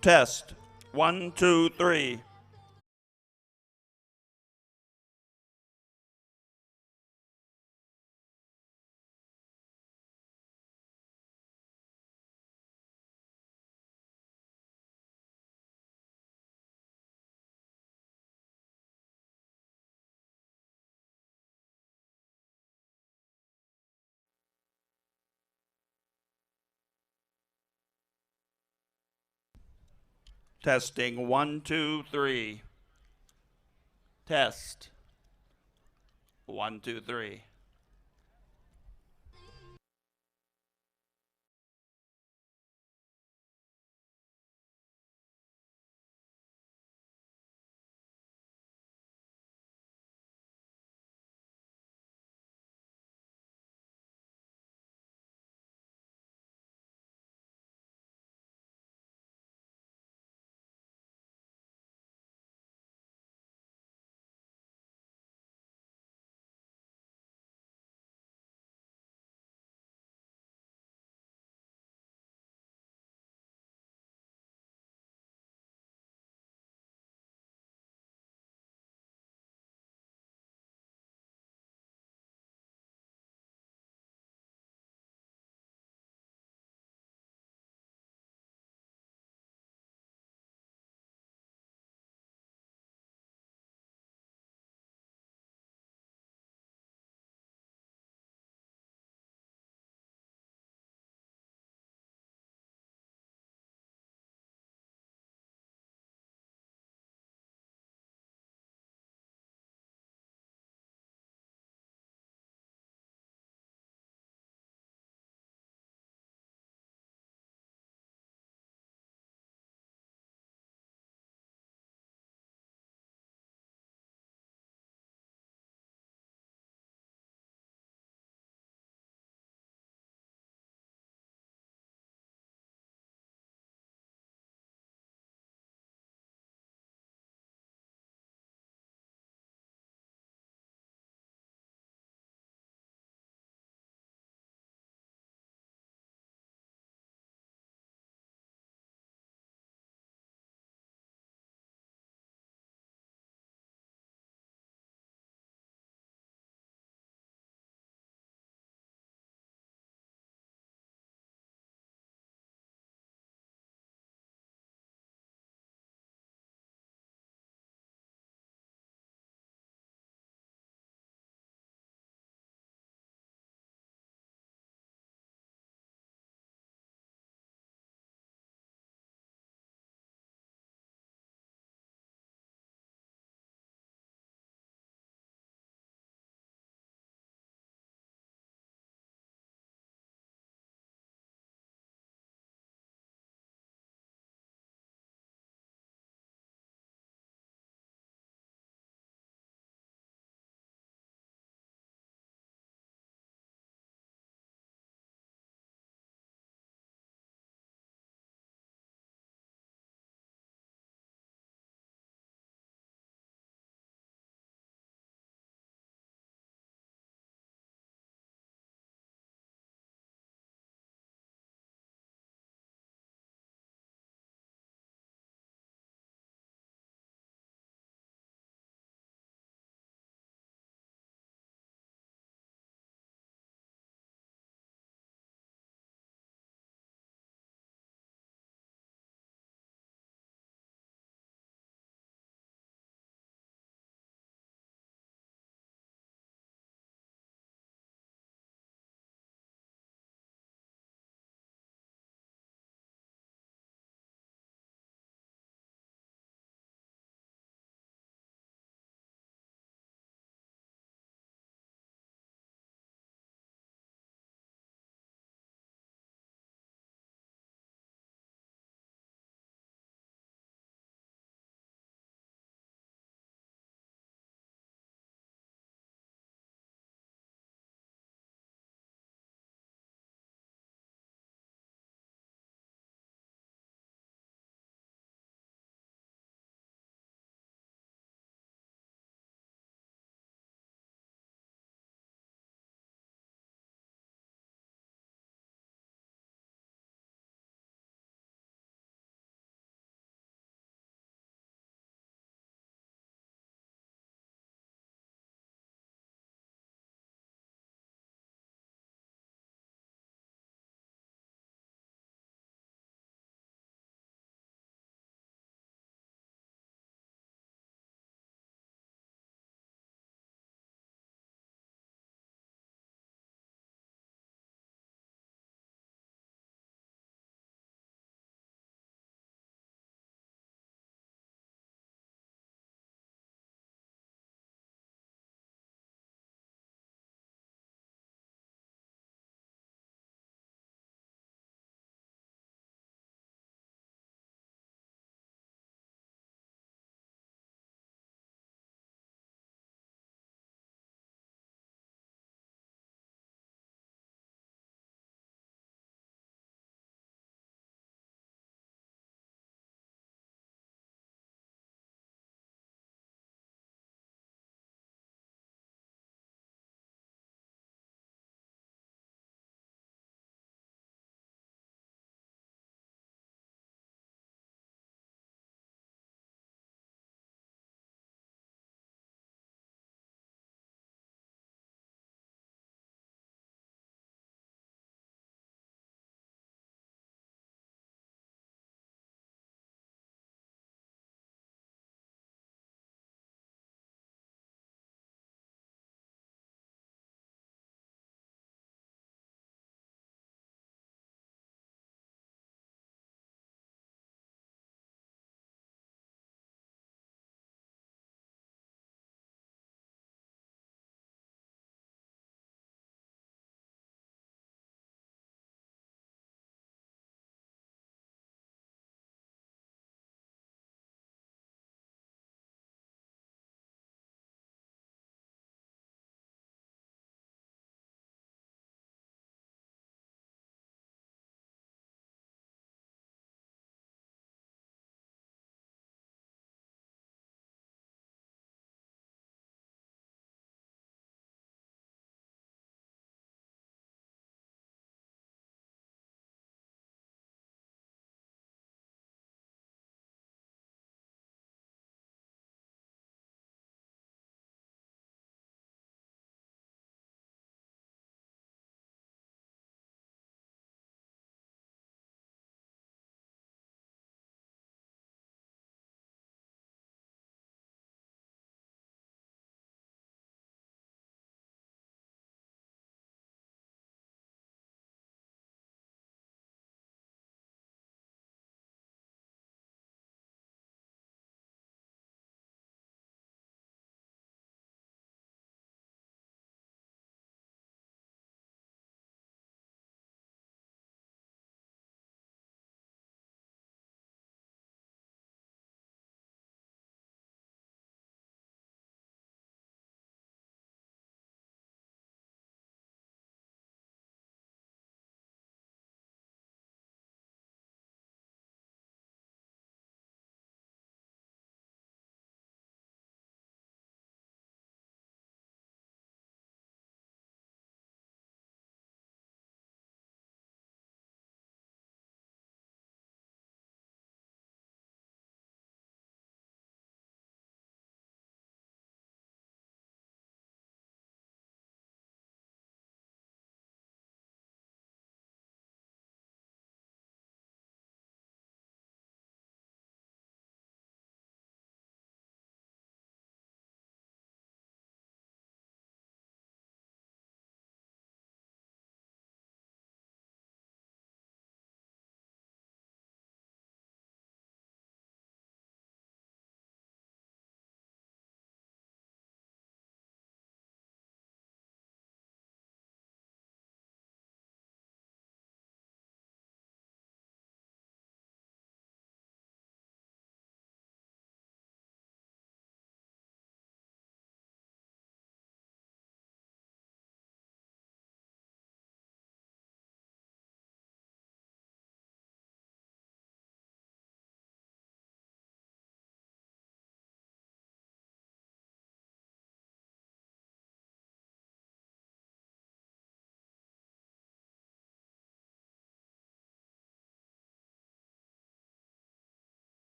Test. 1, 2, 3. Testing. 1, 2, 3. Test. 1, 2, 3.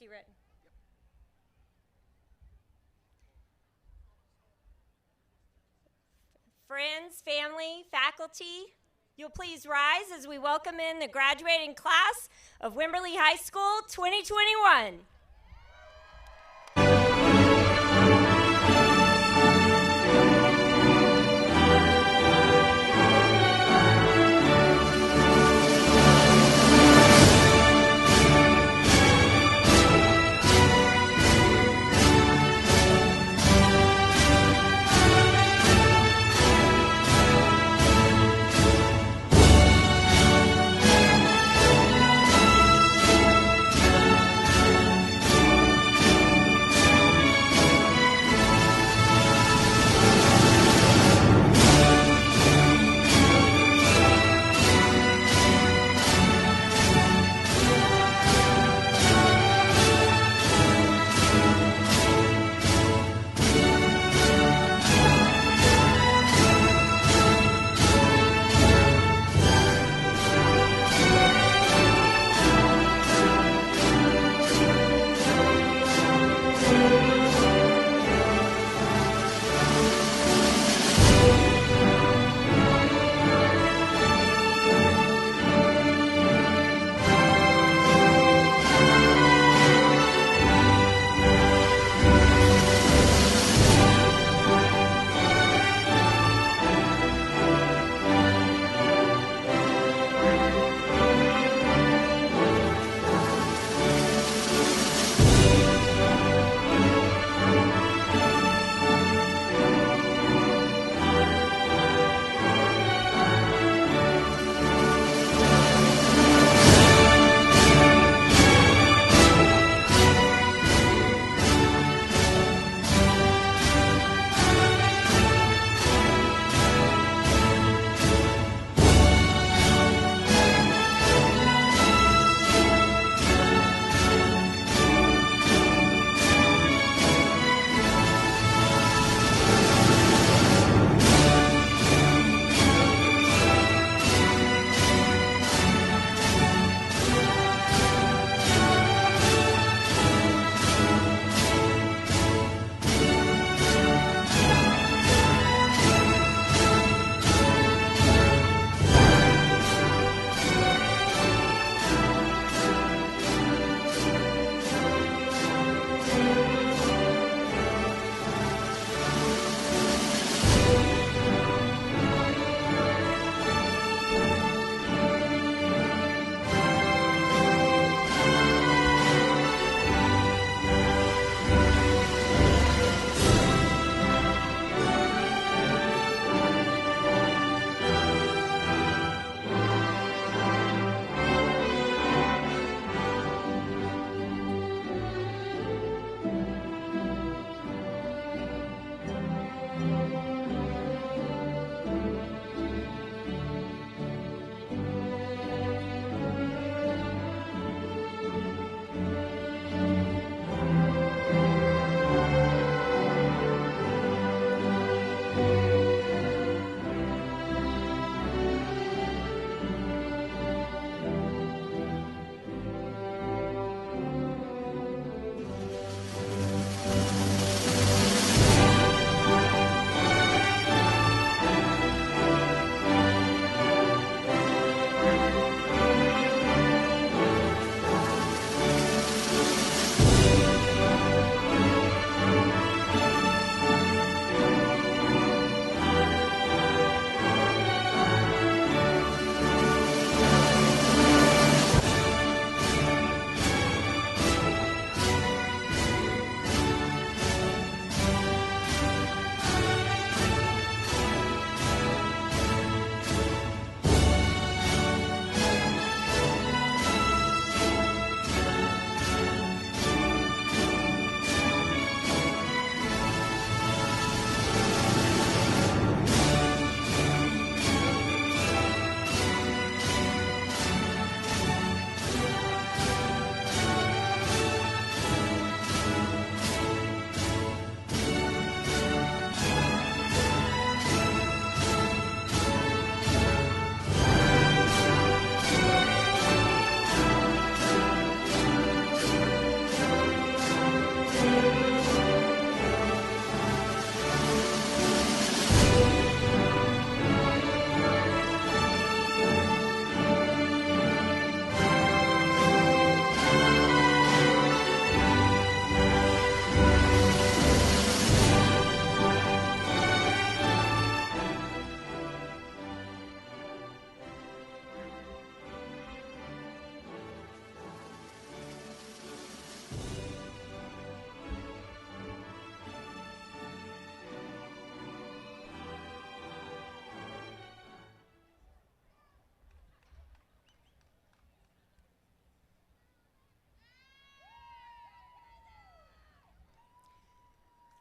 he written? Friends, family, faculty, you'll please rise as we welcome in the graduating class of Wimberley High School 2021.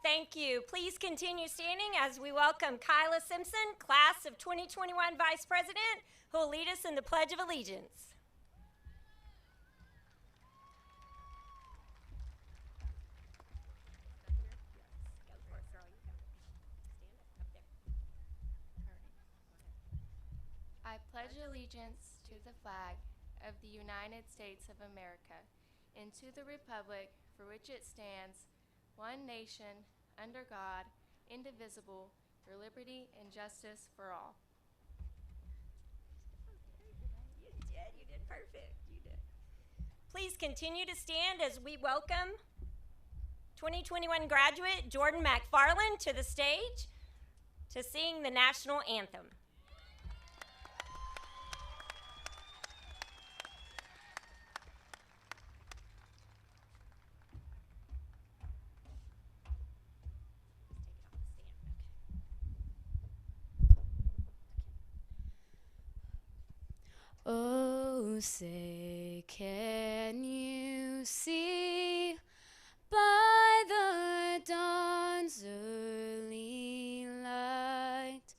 Thank you. Please continue standing as we welcome Kyla Simpson, class of 2021 Vice President, who will lead us in the Pledge of Allegiance. I pledge allegiance to the flag of the United States of America and to the republic for which it stands, one nation, under God, indivisible, for liberty and justice for all. You did perfect. You did. Please continue to stand as we welcome 2021 graduate Jordan McFarland to the stage to sing the national anthem. Oh, say, can you see by the dawn's early light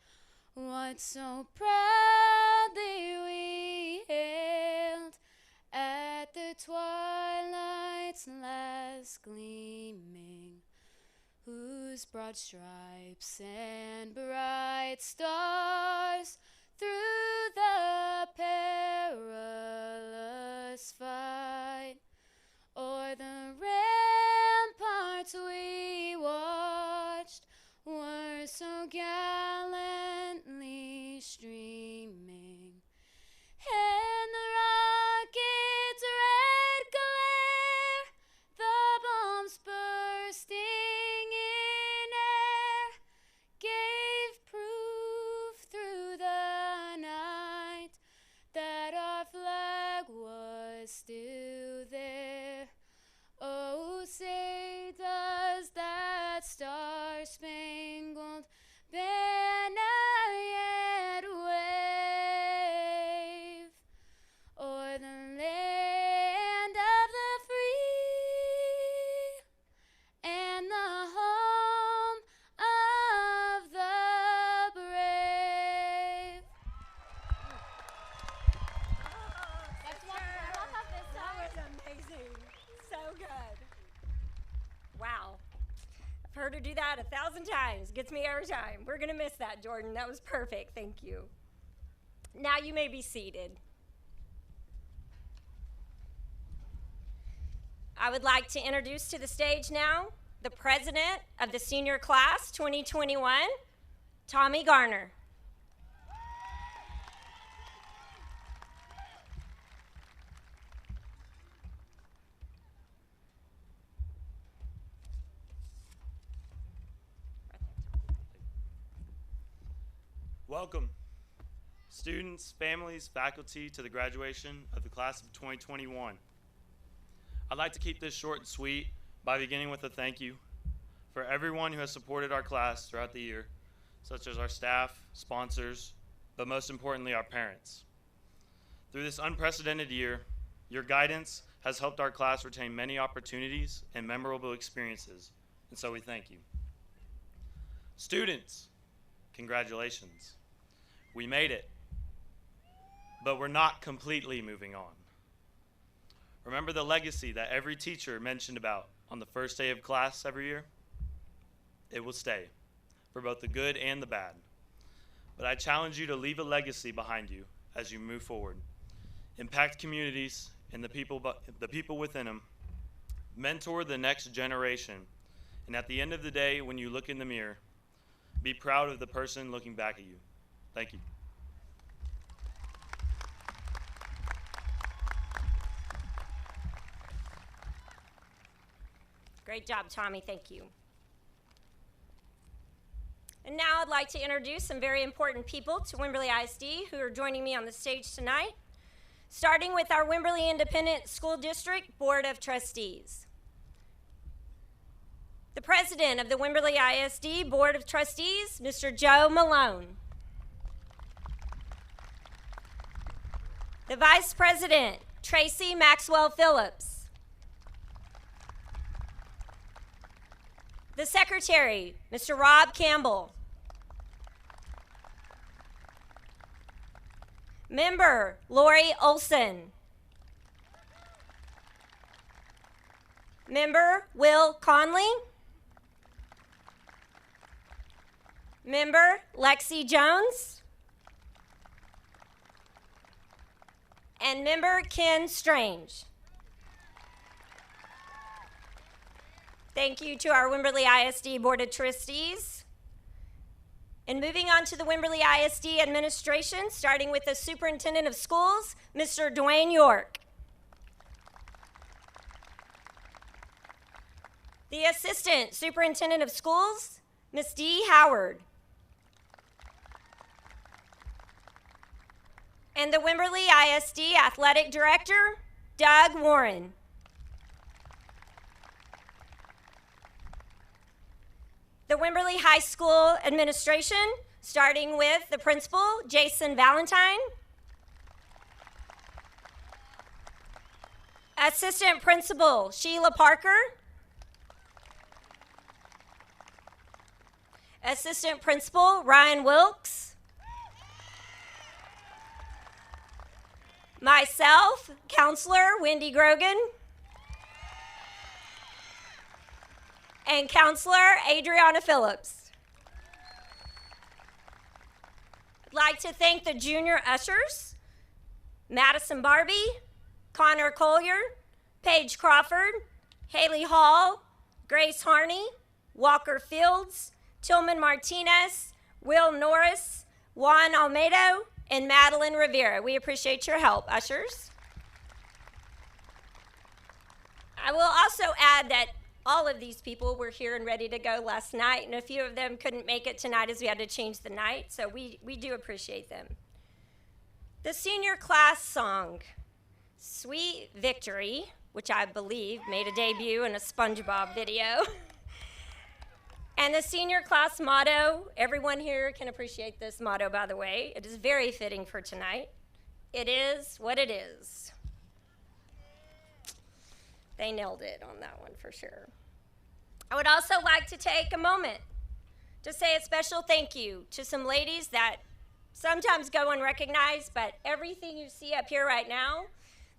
what so proudly we hailed at the twilight's last gleaming, whose broad stripes and bright stars through the perilous fight o'er the ramparts we watched were so gallantly streaming, and the rocket's red glare, the bombs bursting in air, gave proof through the night that our flag was still there. Oh, say does that star-spangled banner yet wave o'er the land of the free and the home of the brave? That's wonderful. That was amazing. So good. Wow. I've heard her do that 1,000 times. Gets me every time. We're going to miss that, Jordan. That was perfect. Thank you. Now you may be seated. I would like to introduce to the stage now the president of the senior class 2021, Tommy Garner. Welcome, students, families, faculty, to the graduation of the class of 2021. I'd like to keep this short and sweet by beginning with a thank you for everyone who has supported our class throughout the year, such as our staff, sponsors, but most importantly, our parents. Through this unprecedented year, your guidance has helped our class retain many opportunities and memorable experiences, and so we thank you. Students, congratulations. We made it, but we're not completely moving on. Remember the legacy that every teacher mentioned about on the first day of class every year? It will stay, for both the good and the bad. But I challenge you to leave a legacy behind you as you move forward. Impact communities and the people within them. Mentor the next generation. And at the end of the day, when you look in the mirror, be proud of the person looking back at you. Thank you. Great job, Tommy. Thank you. And now I'd like to introduce some very important people to Wimberley ISD who are joining me on the stage tonight, starting with our Wimberley Independent School District Board of Trustees. The president of the Wimberley ISD Board of Trustees, Mr. Joe Malone. The vice president, Tracy Maxwell Phillips. The secretary, Mr. Rob Campbell. Member, Lori Olson. Member, Will Conley. Member, Lexi Jones. And member, Ken Strange. Thank you to our Wimberley ISD Board of Trustees. And moving on to the Wimberley ISD administration, starting with the Superintendent of Schools, Mr. Dwayne York. The Assistant Superintendent of Schools, Ms. Dee Howard. And the Wimberley ISD Athletic Director, Doug Warren. The Wimberley High School administration, starting with the principal, Jason Valentine. Assistant Principal, Sheila Parker. Assistant Principal, Ryan Wilkes. Myself, Counselor Wendy Grogan. And Counselor Adriana Phillips. I'd like to thank the junior ushers, Madison Barbie, Connor Collier, Paige Crawford, Haley Hall, Grace Harney, Walker Fields, Tillman Martinez, Will Norris, Juan Almedo, and Madeline Rivera. We appreciate your help, ushers. I will also add that all of these people were here and ready to go last night, and a few of them couldn't make it tonight as we had to change the night, so we do appreciate them. The senior class song, Sweet Victory, which I believe made a debut in a SpongeBob video. And the senior class motto, everyone here can appreciate this motto, by the way. It is very fitting for tonight. It is what it is. They nailed it on that one for sure. I would also like to take a moment to say a special thank you to some ladies that sometimes go unrecognized, but everything you see up here right now,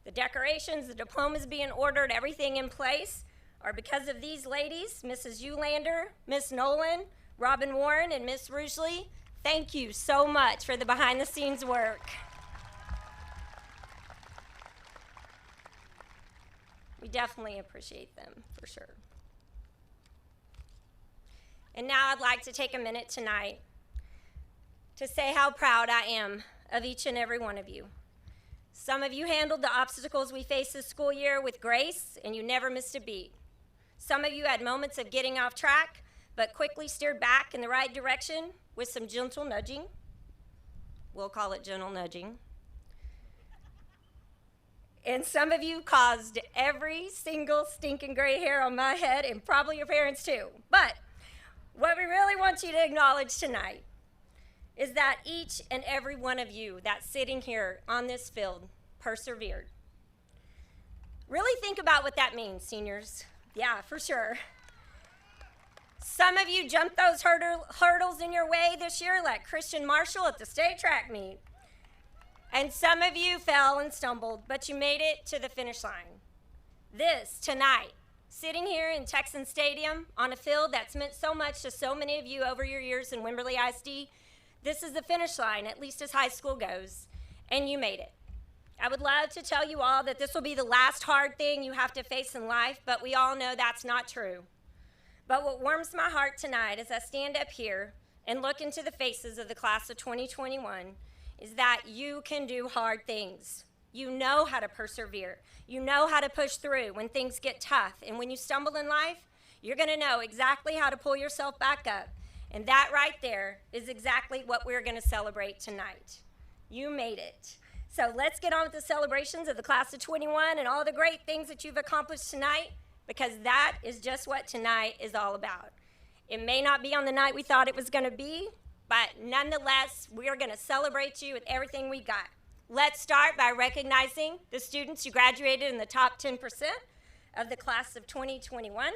the decorations, the diplomas being ordered, everything in place, are because of these ladies, Mrs. Eulander, Miss Nolan, Robin Warren, and Miss Rugeley. Thank you so much for the behind-the-scenes work. We definitely appreciate them, for sure. And now I'd like to take a minute tonight to say how proud I am of each and every one of you. Some of you handled the obstacles we faced this school year with grace, and you never missed a beat. Some of you had moments of getting off track, but quickly steered back in the right direction with some gentle nudging. We'll call it gentle nudging. And some of you caused every single stinking gray hair on my head, and probably your parents too. But what we really want you to acknowledge tonight is that each and every one of you that's sitting here on this field persevered. Really think about what that means, seniors. Yeah, for sure. Some of you jumped those hurdles in your way this year like Christian Marshall at the state track meet. And some of you fell and stumbled, but you made it to the finish line. This, tonight, sitting here in Texan Stadium on a field that's meant so much to so many of you over your years in Wimberley ISD, this is the finish line, at least as high school goes, and you made it. I would love to tell you all that this will be the last hard thing you have to face in life, but we all know that's not true. But what warms my heart tonight as I stand up here and look into the faces of the class of 2021 is that you can do hard things. You know how to persevere. You know how to push through when things get tough. And when you stumble in life, you're gonna know exactly how to pull yourself back up. And that right there is exactly what we're gonna celebrate tonight. You made it. So let's get on with the celebrations of the class of 21 and all the great things that you've accomplished tonight, because that is just what tonight is all about. It may not be on the night we thought it was gonna be, but nonetheless, we are gonna celebrate you with everything we got. Let's start by recognizing the students who graduated in the top 10% of the class of 2021.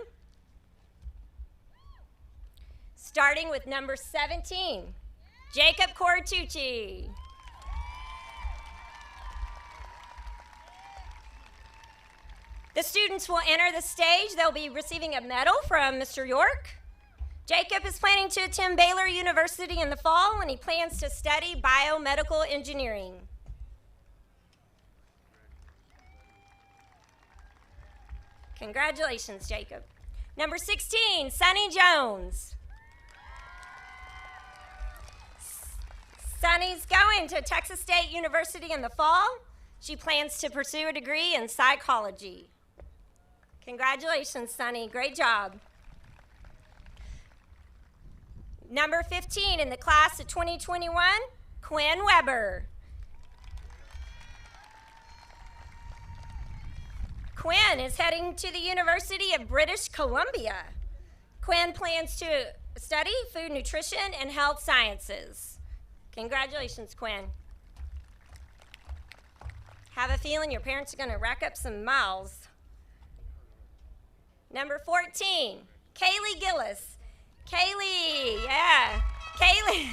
starting with number 17, Jacob Cortucci. The students will enter the stage. They'll be receiving a medal from Mr. York. Jacob is planning to attend Baylor University in the fall, and he plans to study biomedical engineering. Congratulations, Jacob. Number 16, Sunny Jones. Sunny's going to Texas State University in the fall. She plans to pursue a degree in psychology. Congratulations, Sunny. Great job. Number 15 in the class of 2021, Quinn Weber. Quinn is heading to the University of British Columbia. Quinn plans to study food nutrition and health sciences. Congratulations, Quinn. Have a feeling your parents are going to rack up some miles. Number 14, Kaylee Gillis. Kaylee, yeah. Kaylee.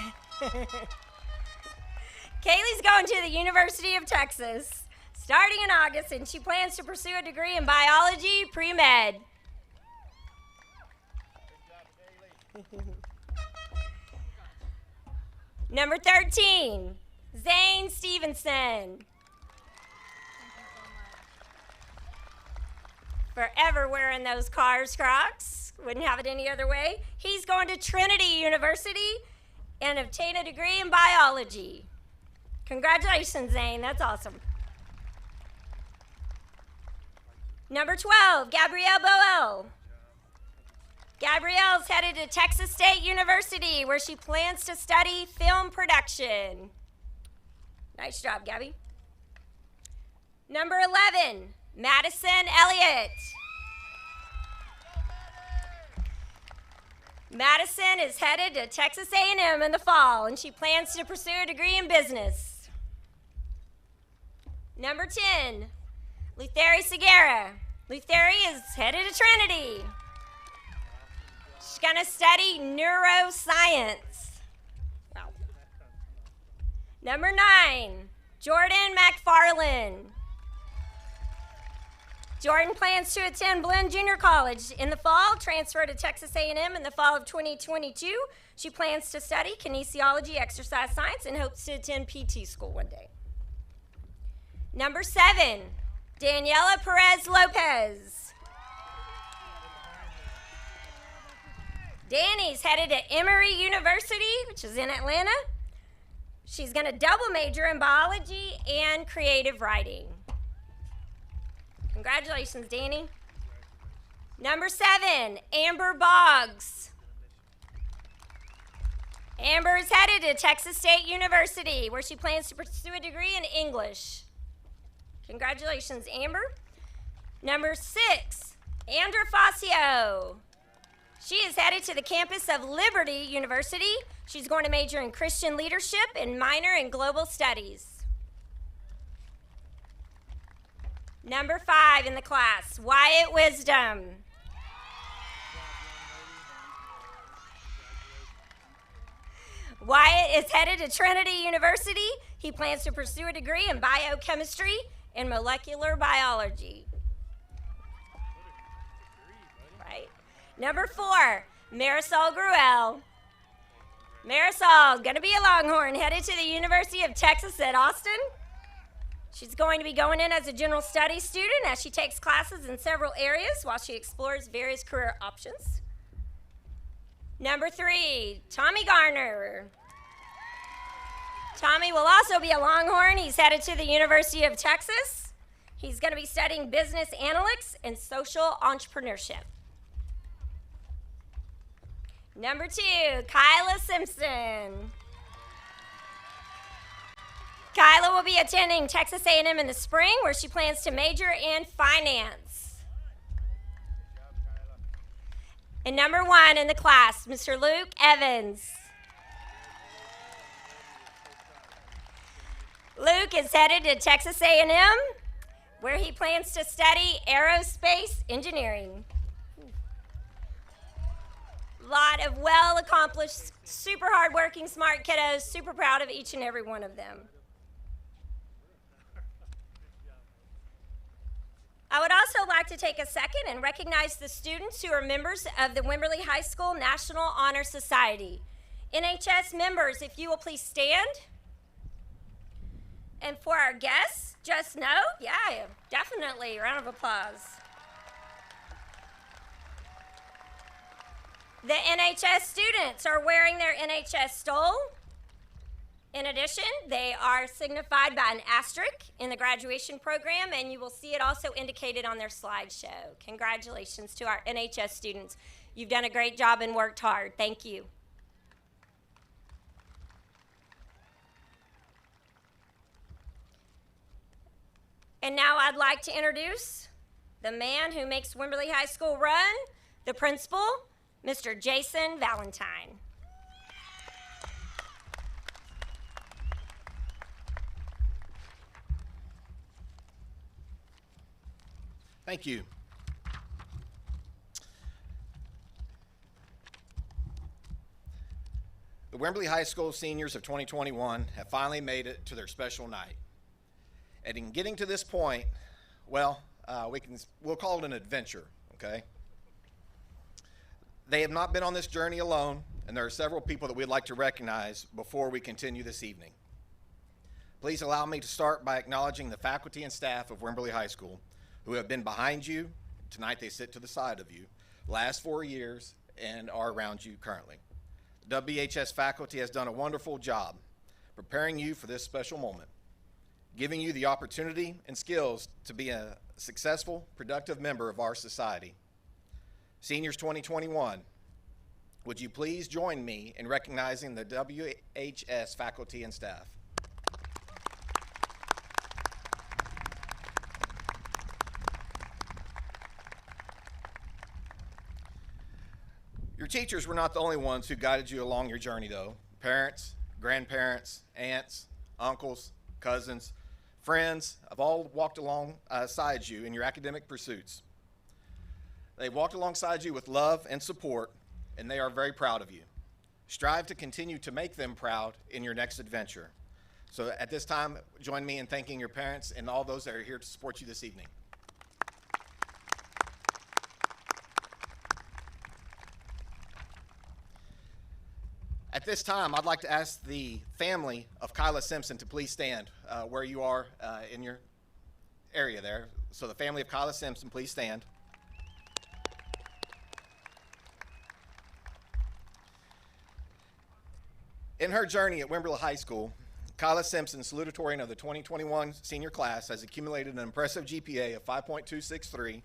Kaylee's going to the University of Texas starting in August, and she plans to pursue a degree in biology pre-med. Number 13, Zane Stevenson. Forever wearing those Cars Crocs. Wouldn't have it any other way. He's going to Trinity University and obtain a degree in biology. Congratulations, Zane. That's awesome. Number 12, Gabrielle Boel. Gabrielle's headed to Texas State University, where she plans to study film production. Nice job, Gabby. Number 11, Madison Elliott. Madison is headed to Texas A&M in the fall, and she plans to pursue a degree in business. Number 10, Lutheri Segura. Lutheri is headed to Trinity. She's going to study neuroscience. Wow. Number 9, Jordan McFarland. Jordan plans to attend Blinn Junior College in the fall, transfer to Texas A&M in the fall of 2022. She plans to study kinesiology, exercise science, and hopes to attend PT school one day. Number 7, Daniela Perez Lopez. Danny's headed to Emory University, which is in Atlanta. She's going to double major in biology and creative writing. Congratulations, Danny. Number 7, Amber Boggs. Amber is headed to Texas State University, where she plans to pursue a degree in English. Congratulations, Amber. Number 6, Andra Facio. She is headed to the campus of Liberty University. She's going to major in Christian leadership and minor in global studies. Number 5 in the class, Wyatt Wisdom. Wyatt is headed to Trinity University. He plans to pursue a degree in biochemistry and molecular biology. Right. Number 4, Marisol Gruel. Marisol, going to be a Longhorn, headed to the University of Texas at Austin. She's going to be going in as a general studies student as she takes classes in several areas while she explores various career options. Number 3, Tommy Garner. Tommy will also be a Longhorn. He's headed to the University of Texas. He's going to be studying business analytics and social entrepreneurship. Number 2, Kyla Simpson. Kyla will be attending Texas A&M in the spring, where she plans to major in finance. And number 1 in the class, Mr. Luke Evans. Luke is headed to Texas A&M, where he plans to study aerospace engineering. lot of well-accomplished, super hardworking, smart kiddos. Super proud of each and every one of them. I would also like to take a second and recognize the students who are members of the Wimberley High School National Honor Society. NHS members, if you will please stand. And for our guests, just know, yeah, definitely, round of applause. The NHS students are wearing their NHS stole. In addition, they are signified by an asterisk in the graduation program, and you will see it also indicated on their slideshow. Congratulations to our NHS students. You've done a great job and worked hard. Thank you. And now I'd like to introduce the man who makes Wimberley High School run, the principal, Mr. Jason Valentine. Thank you. The Wimberley High School seniors of 2021 have finally made it to their special night. And in getting to this point, well, we'll call it an adventure, okay? They have not been on this journey alone, and there are several people that we'd like to recognize before we continue this evening. Please allow me to start by acknowledging the faculty and staff of Wimberley High School who have been behind you. Tonight they sit to the side of you, the last 4 years, and are around you currently. The WHS faculty has done a wonderful job preparing you for this special moment, giving you the opportunity and skills to be a successful, productive member of our society. Seniors 2021, would you please join me in recognizing the WHS faculty and staff? Your teachers were not the only ones who guided you along your journey, though. Parents, grandparents, aunts, uncles, cousins, friends have all walked alongside you in your academic pursuits. They've walked alongside you with love and support, and they are very proud of you. Strive to continue to make them proud in your next adventure. So at this time, join me in thanking your parents and all those that are here to support you this evening. At this time, I'd like to ask the family of Kyla Simpson to please stand where you are in your area there. So the family of Kyla Simpson, please stand. In her journey at Wimberley High School, Kyla Simpson, salutatorian of the 2021 senior class, has accumulated an impressive GPA of 5.263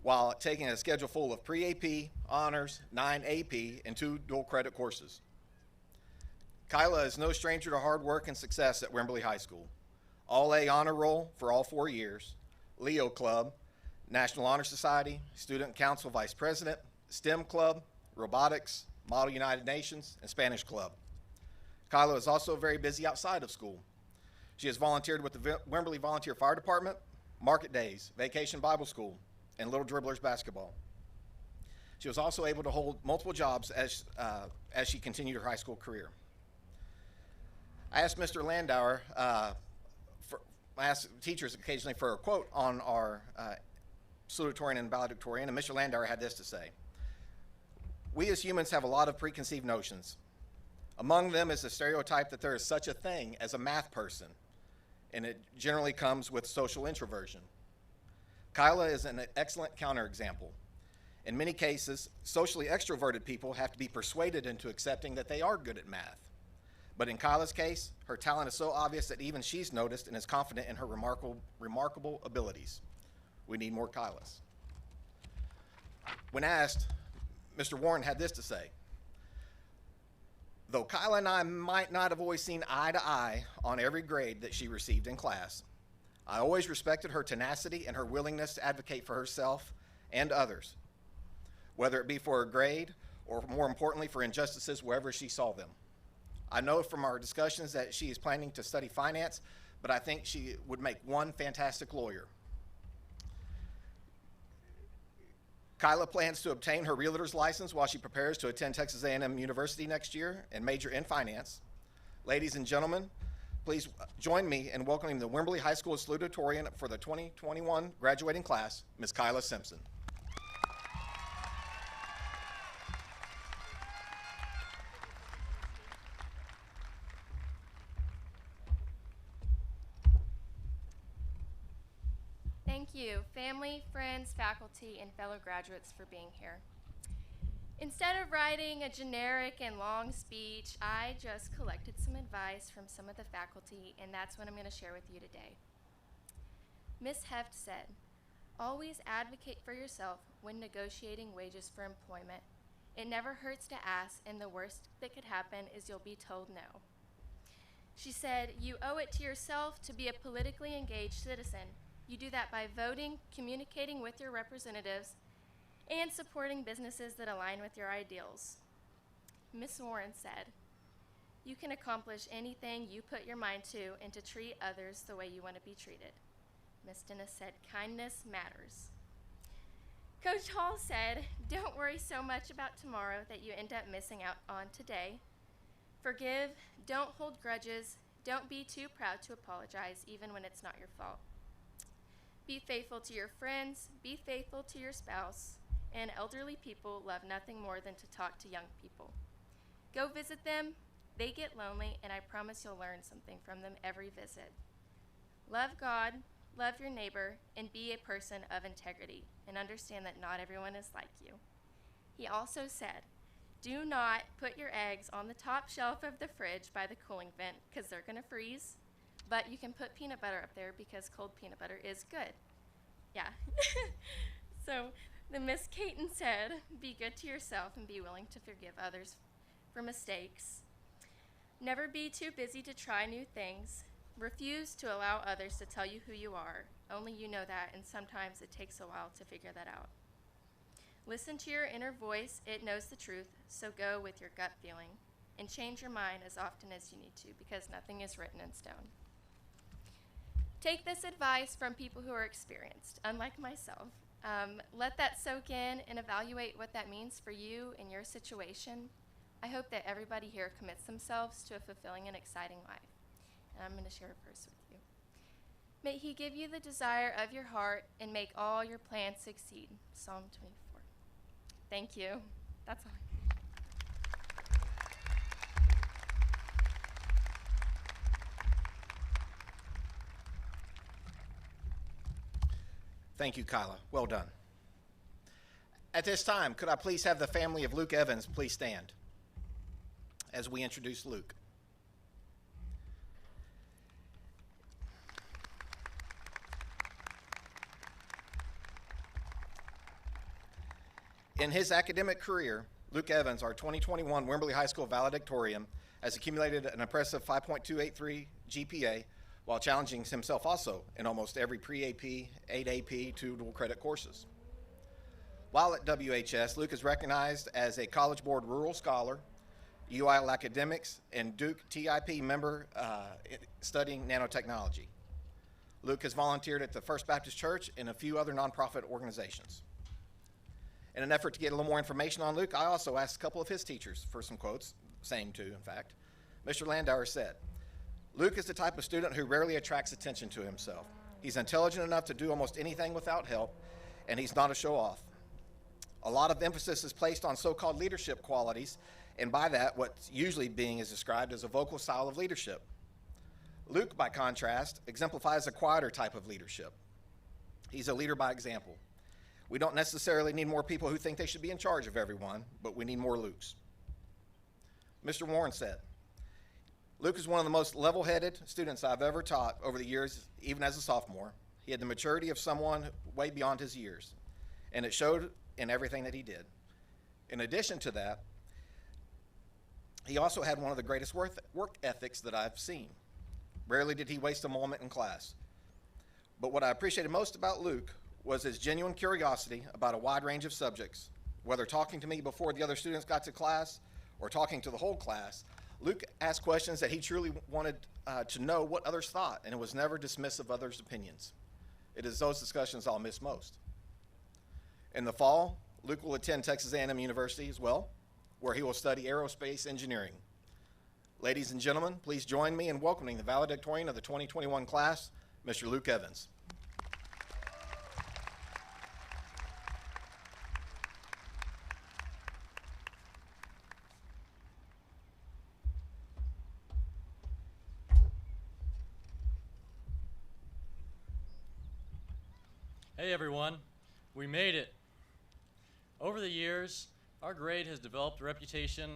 while taking a schedule full of pre-AP, honors, 9 AP, and 2 dual credit courses. Kyla is no stranger to hard work and success at Wimberley High School. All-A honor roll for all 4 years, Leo Club, National Honor Society, Student Council Vice President, STEM Club, Robotics, Model United Nations, and Spanish Club. Kyla is also very busy outside of school. She has volunteered with the Wimberley Volunteer Fire Department, Market Days, Vacation Bible School, and Little Dribblers Basketball. She was also able to hold multiple jobs as she continued her high school career. I asked Mr. Landauer, I asked teachers occasionally for a quote on our Salutatorian and Valedictorian, and Mr. Landauer had this to say: "We as humans have a lot of preconceived notions. Among them is the stereotype that there is such a thing as a math person, and it generally comes with social introversion. Kyla is an excellent counterexample. In many cases, socially extroverted people have to be persuaded into accepting that they are good at math. But in Kyla's case, her talent is so obvious that even she's noticed and is confident in her remarkable abilities. We need more Kylas." When asked, Mr. Warren had this to say: "Though Kyla and I might not have always seen eye to eye on every grade that she received in class, I always respected her tenacity and her willingness to advocate for herself and others, whether it be for a grade or, more importantly, for injustices wherever she saw them. I know from our discussions that she is planning to study finance, but I think she would make one fantastic lawyer. Kyla plans to obtain her realtor's license while she prepares to attend Texas A&M University next year and major in finance. Ladies and gentlemen, please join me in welcoming the Wimberley High School Salutatorian for the 2021 graduating class, Ms. Kyla Simpson. Thank you, family, friends, faculty, and fellow graduates for being here. Instead of writing a generic and long speech, I just collected some advice from some of the faculty, and that's what I'm going to share with you today. Ms. Heft said, "Always advocate for yourself when negotiating wages for employment. It never hurts to ask, and the worst that could happen is you'll be told no." She said, "You owe it to yourself to be a politically engaged citizen. You do that by voting, communicating with your representatives, and supporting businesses that align with your ideals." Ms. Warren said, "You can accomplish anything you put your mind to and to treat others the way you want to be treated." Ms. Dennis said, "Kindness matters." Coach Hall said, "Don't worry so much about tomorrow that you end up missing out on today. Forgive, don't hold grudges, don't be too proud to apologize even when it's not your fault. Be faithful to your friends, be faithful to your spouse, and elderly people love nothing more than to talk to young people. Go visit them, they get lonely, and I promise you'll learn something from them every visit. Love God, love your neighbor, and be a person of integrity, and understand that not everyone is like you." He also said, "Do not put your eggs on the top shelf of the fridge by the cooling vent because they're going to freeze. But you can put peanut butter up there because cold peanut butter is good." Yeah. So the Miss Caton said, "Be good to yourself and be willing to forgive others for mistakes. Never be too busy to try new things. Refuse to allow others to tell you who you are. Only you know that, and sometimes it takes a while to figure that out. Listen to your inner voice. It knows the truth, so go with your gut feeling. And change your mind as often as you need to, because nothing is written in stone." Take this advice from people who are experienced, unlike myself. Let that soak in and evaluate what that means for you and your situation. I hope that everybody here commits themselves to a fulfilling and exciting life. And I'm going to share a verse with you. "May he give you the desire of your heart and make all your plans succeed." Psalm 24. Thank you. That's all. Thank you, Kyla. Well done. At this time, could I please have the family of Luke Evans please stand as we introduce Luke. In his academic career, Luke Evans, our 2021 Wimberley High School valedictorian, has accumulated an impressive 5.283 GPA while challenging himself also in almost every pre-AP, 8 AP, 2 dual credit courses. While at WHS, Luke is recognized as a College Board Rural Scholar, UIL Academics, and Duke TIP member studying nanotechnology. Luke has volunteered at the First Baptist Church and a few other nonprofit organizations. In an effort to get a little more information on Luke, I also asked a couple of his teachers for some quotes, same two, in fact. Mr. Landauer said, "Luke is the type of student who rarely attracts attention to himself. He's intelligent enough to do almost anything without help, and he's not a show-off. A lot of emphasis is placed on so-called leadership qualities, and by that, what's usually being is described as a vocal style of leadership. Luke, by contrast, exemplifies a quieter type of leadership. He's a leader by example. We don't necessarily need more people who think they should be in charge of everyone, but we need more Lukes." Mr. Warren said, "Luke is one of the most level-headed students I've ever taught over the years, even as a sophomore. He had the maturity of someone way beyond his years, and it showed in everything that he did. In addition to that, he also had one of the greatest work ethics that I've seen. Rarely did he waste a moment in class. But what I appreciated most about Luke was his genuine curiosity about a wide range of subjects. Whether talking to me before the other students got to class or talking to the whole class, Luke asked questions that he truly wanted to know what others thought, and was never dismissive of others' opinions. It is those discussions I'll miss most. In the fall, Luke will attend Texas A&M University as well, where he will study aerospace engineering. Ladies and gentlemen, please join me in welcoming the valedictorian of the 2021 class, Mr. Luke Evans. Hey everyone, we made it. Over the years, our grade has developed a reputation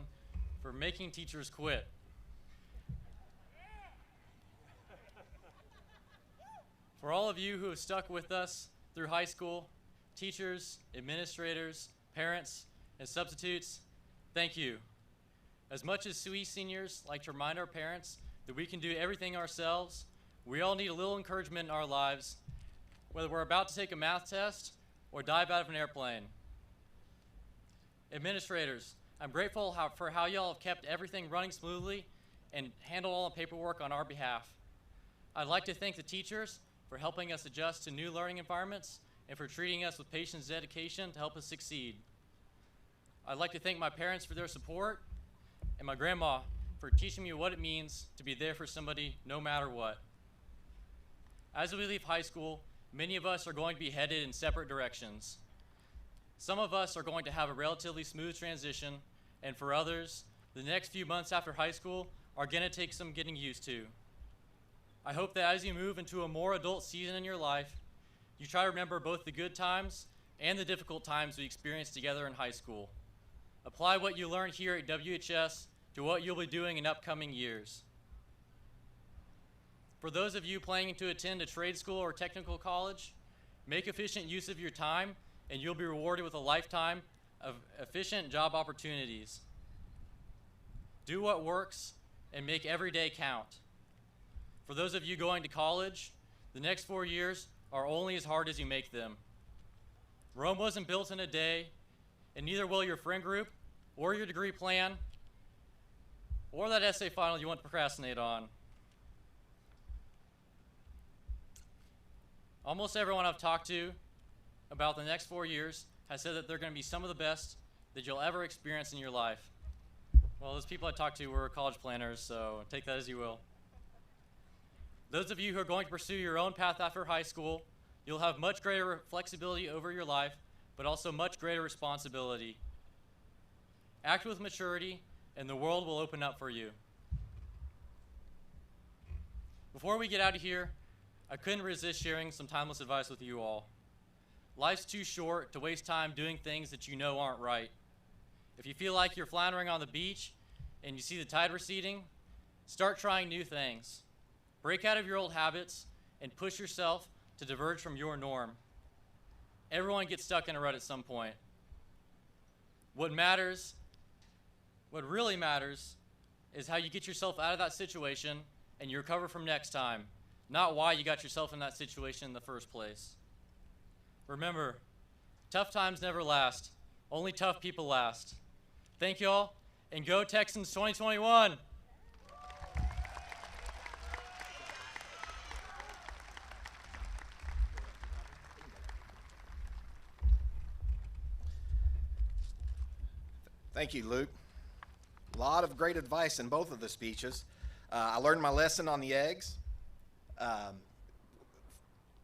for making teachers quit. For all of you who have stuck with us through high school, teachers, administrators, parents, and substitutes, thank you. As much as we seniors like to remind our parents that we can do everything ourselves, we all need a little encouragement in our lives, whether we're about to take a math test or dive out of an airplane. Administrators, I'm grateful for how y'all have kept everything running smoothly and handled all the paperwork on our behalf. I'd like to thank the teachers for helping us adjust to new learning environments and for treating us with patience and dedication to help us succeed. I'd like to thank my parents for their support and my grandma for teaching me what it means to be there for somebody no matter what. As we leave high school, many of us are going to be headed in separate directions. Some of us are going to have a relatively smooth transition, and for others, the next few months after high school are going to take some getting used to. I hope that as you move into a more adult season in your life, you try to remember both the good times and the difficult times we experienced together in high school. Apply what you learned here at WHS to what you'll be doing in upcoming years. For those of you planning to attend a trade school or technical college, make efficient use of your time and you'll be rewarded with a lifetime of efficient job opportunities. Do what works and make every day count. For those of you going to college, the next 4 years are only as hard as you make them. Rome wasn't built in a day, and neither will your friend group or your degree plan or that essay final you want to procrastinate on. Almost everyone I've talked to about the next 4 years has said that they're going to be some of the best that you'll ever experience in your life. Well, those people I talked to were college planners, so take that as you will. Those of you who are going to pursue your own path after high school, you'll have much greater flexibility over your life, but also much greater responsibility. Act with maturity, and the world will open up for you. Before we get out of here, I couldn't resist sharing some timeless advice with you all. Life's too short to waste time doing things that you know aren't right. If you feel like you're floundering on the beach and you see the tide receding, start trying new things. Break out of your old habits and push yourself to diverge from your norm. Everyone gets stuck in a rut at some point. What really matters, is how you get yourself out of that situation and you recover from next time, not why you got yourself in that situation in the first place. Remember, tough times never last. Only tough people last. Thank y'all, and go Texans 2021! Thank you, Luke. A lot of great advice in both of the speeches. I learned my lesson on the eggs, not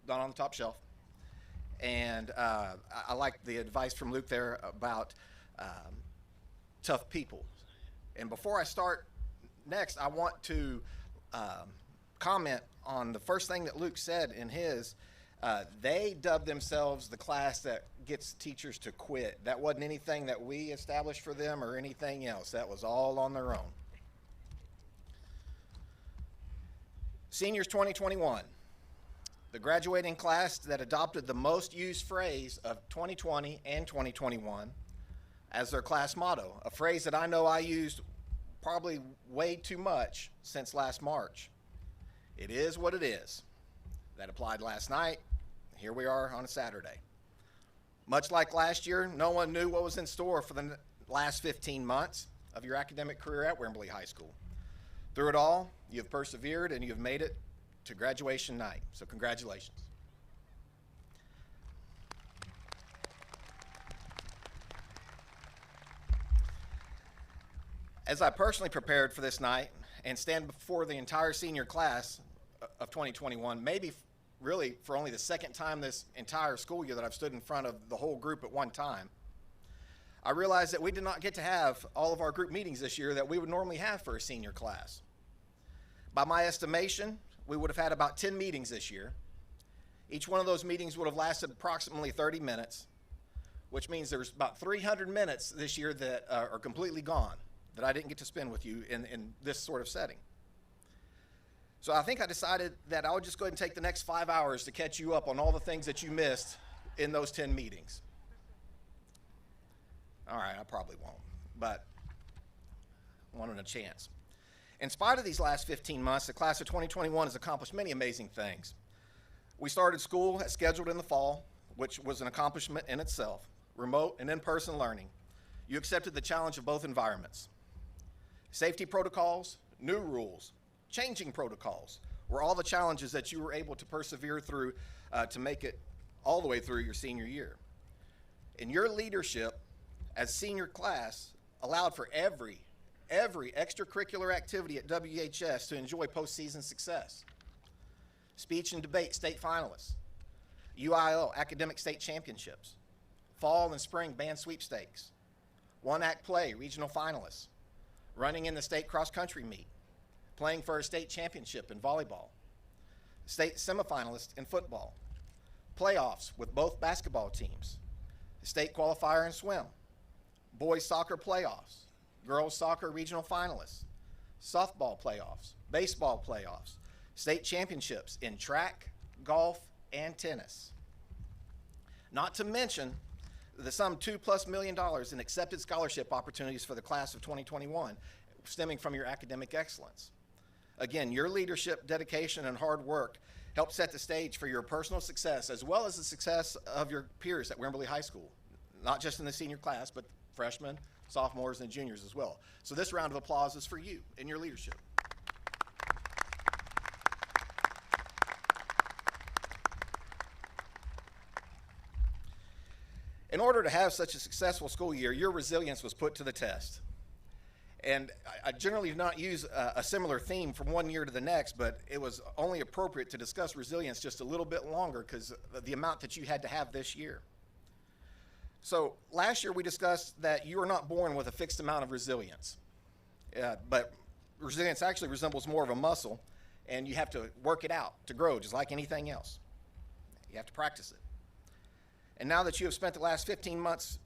on the top shelf. And I like the advice from Luke there about tough people. And before I start next, I want to comment on the first thing that Luke said in his. They dubbed themselves the class that gets teachers to quit. That wasn't anything that we established for them or anything else. That was all on their own. Seniors 2021, the graduating class that adopted the most used phrase of 2020 and 2021 as their class motto, a phrase that I know I used probably way too much since last March. It is what it is. That applied last night. Here we are on a Saturday. Much like last year, no one knew what was in store for the last 15 months of your academic career at Wimberley High School. Through it all, you have persevered and you have made it to graduation night. So congratulations. As I personally prepared for this night and stand before the entire senior class of 2021, maybe really for only the second time this entire school year that I've stood in front of the whole group at one time, I realized that we did not get to have all of our group meetings this year that we would normally have for a senior class. By my estimation, we would have had about 10 meetings this year. Each one of those meetings would have lasted approximately 30 minutes, which means there's about 300 minutes this year that are completely gone that I didn't get to spend with you in this sort of setting. So I think I decided that I would just go ahead and take the next 5 hours to catch you up on all the things that you missed in those 10 meetings. All right, I probably won't, but I wanted a chance. In spite of these last 15 months, the class of 2021 has accomplished many amazing things. We started school as scheduled in the fall, which was an accomplishment in itself, remote and in-person learning. You accepted the challenge of both environments. Safety protocols, new rules, changing protocols were all the challenges that you were able to persevere through to make it all the way through your senior year. And your leadership as senior class allowed for every extracurricular activity at WHS to enjoy postseason success. Speech and debate state finalists, UIL academic state championships, fall and spring band sweepstakes, one-act play regional finalists, running in the state cross-country meet, playing for a state championship in volleyball, state semifinalist in football, playoffs with both basketball teams, state qualifier in swim, boys soccer playoffs, girls soccer regional finalists, softball playoffs, baseball playoffs, state championships in track, golf, and tennis. Not to mention the sum $2+ million in accepted scholarship opportunities for the class of 2021 stemming from your academic excellence. Again, your leadership, dedication, and hard work helped set the stage for your personal success as well as the success of your peers at Wimberley High School, not just in the senior class, but freshmen, sophomores, and juniors as well. So this round of applause is for you and your leadership. In order to have such a successful school year, your resilience was put to the test. And I generally do not use a similar theme from one year to the next, but it was only appropriate to discuss resilience just a little bit longer because of the amount that you had to have this year. So last year we discussed that you are not born with a fixed amount of resilience, but resilience actually resembles more of a muscle, and you have to work it out to grow just like anything else. You have to practice it. And now that you have spent the last 15 months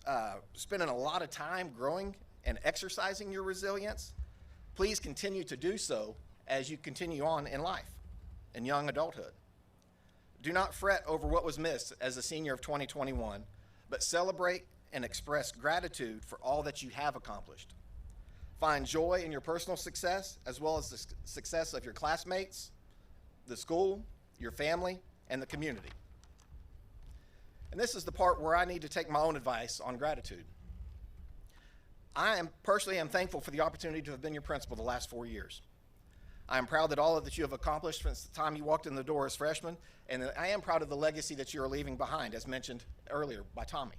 spending a lot of time growing and exercising your resilience, please continue to do so as you continue on in life, in young adulthood. Do not fret over what was missed as a senior of 2021, but celebrate and express gratitude for all that you have accomplished. Find joy in your personal success as well as the success of your classmates, the school, your family, and the community. And this is the part where I need to take my own advice on gratitude. I personally am thankful for the opportunity to have been your principal the last 4 years. I am proud that all that you have accomplished since the time you walked in the door as freshmen, and I am proud of the legacy that you are leaving behind, as mentioned earlier by Tommy.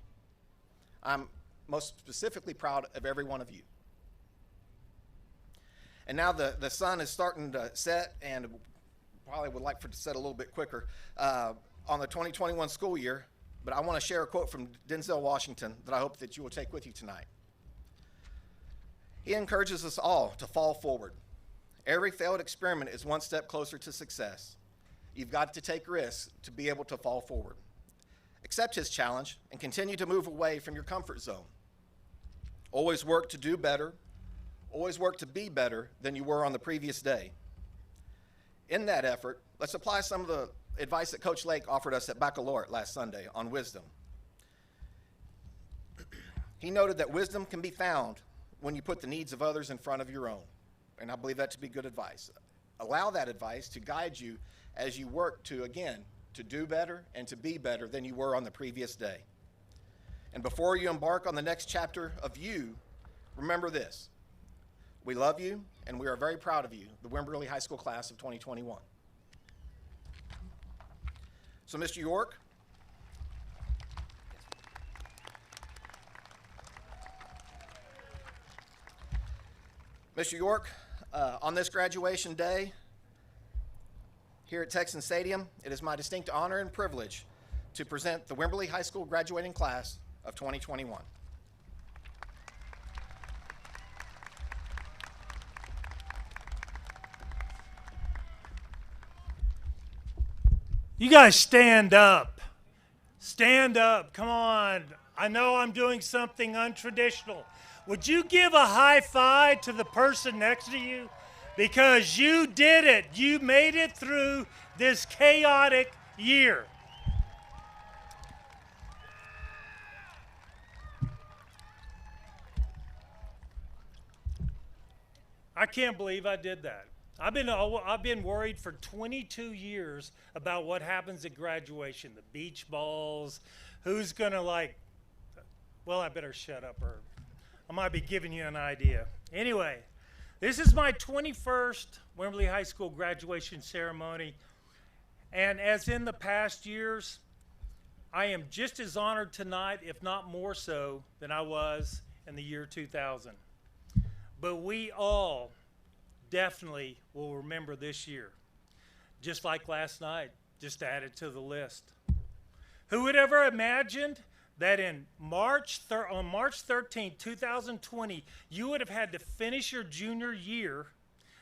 I'm most specifically proud of every one of you. And now the sun is starting to set, and probably would like for it to set a little bit quicker on the 2021 school year, but I want to share a quote from Denzel Washington that I hope that you will take with you tonight. He encourages us all to fall forward. Every failed experiment is one step closer to success. You've got to take risks to be able to fall forward. Accept his challenge and continue to move away from your comfort zone. Always work to do better. Always work to be better than you were on the previous day. In that effort, let's apply some of the advice that Coach Lake offered us at Baccalaureate last Sunday on wisdom. He noted that wisdom can be found when you put the needs of others in front of your own. And I believe that to be good advice. Allow that advice to guide you as you work to, again, to do better and to be better than you were on the previous day. And before you embark on the next chapter of you, remember this. We love you, and we are very proud of you, the Wimberley High School class of 2021. So, Mr. York, Mr. York, on this graduation day here at Texan Stadium, it is my distinct honor and privilege to present the Wimberley High School graduating class of 2021. You guys stand up. Stand up. Come on. I know I'm doing something untraditional. Would you give a high five to the person next to you? Because you did it. You made it through this chaotic year. I can't believe I did that. I've been worried for 22 years about what happens at graduation, the beach balls, who's gonna well, I better shut up or I might be giving you an idea. Anyway, this is my 21st Wimberley High School graduation ceremony, and as in the past years, I am just as honored tonight, if not more so, than I was in the year 2000. But we all definitely will remember this year. Just like last night, just add it to the list. Who would ever imagined that on March 13, 2020, you would have had to finish your junior year,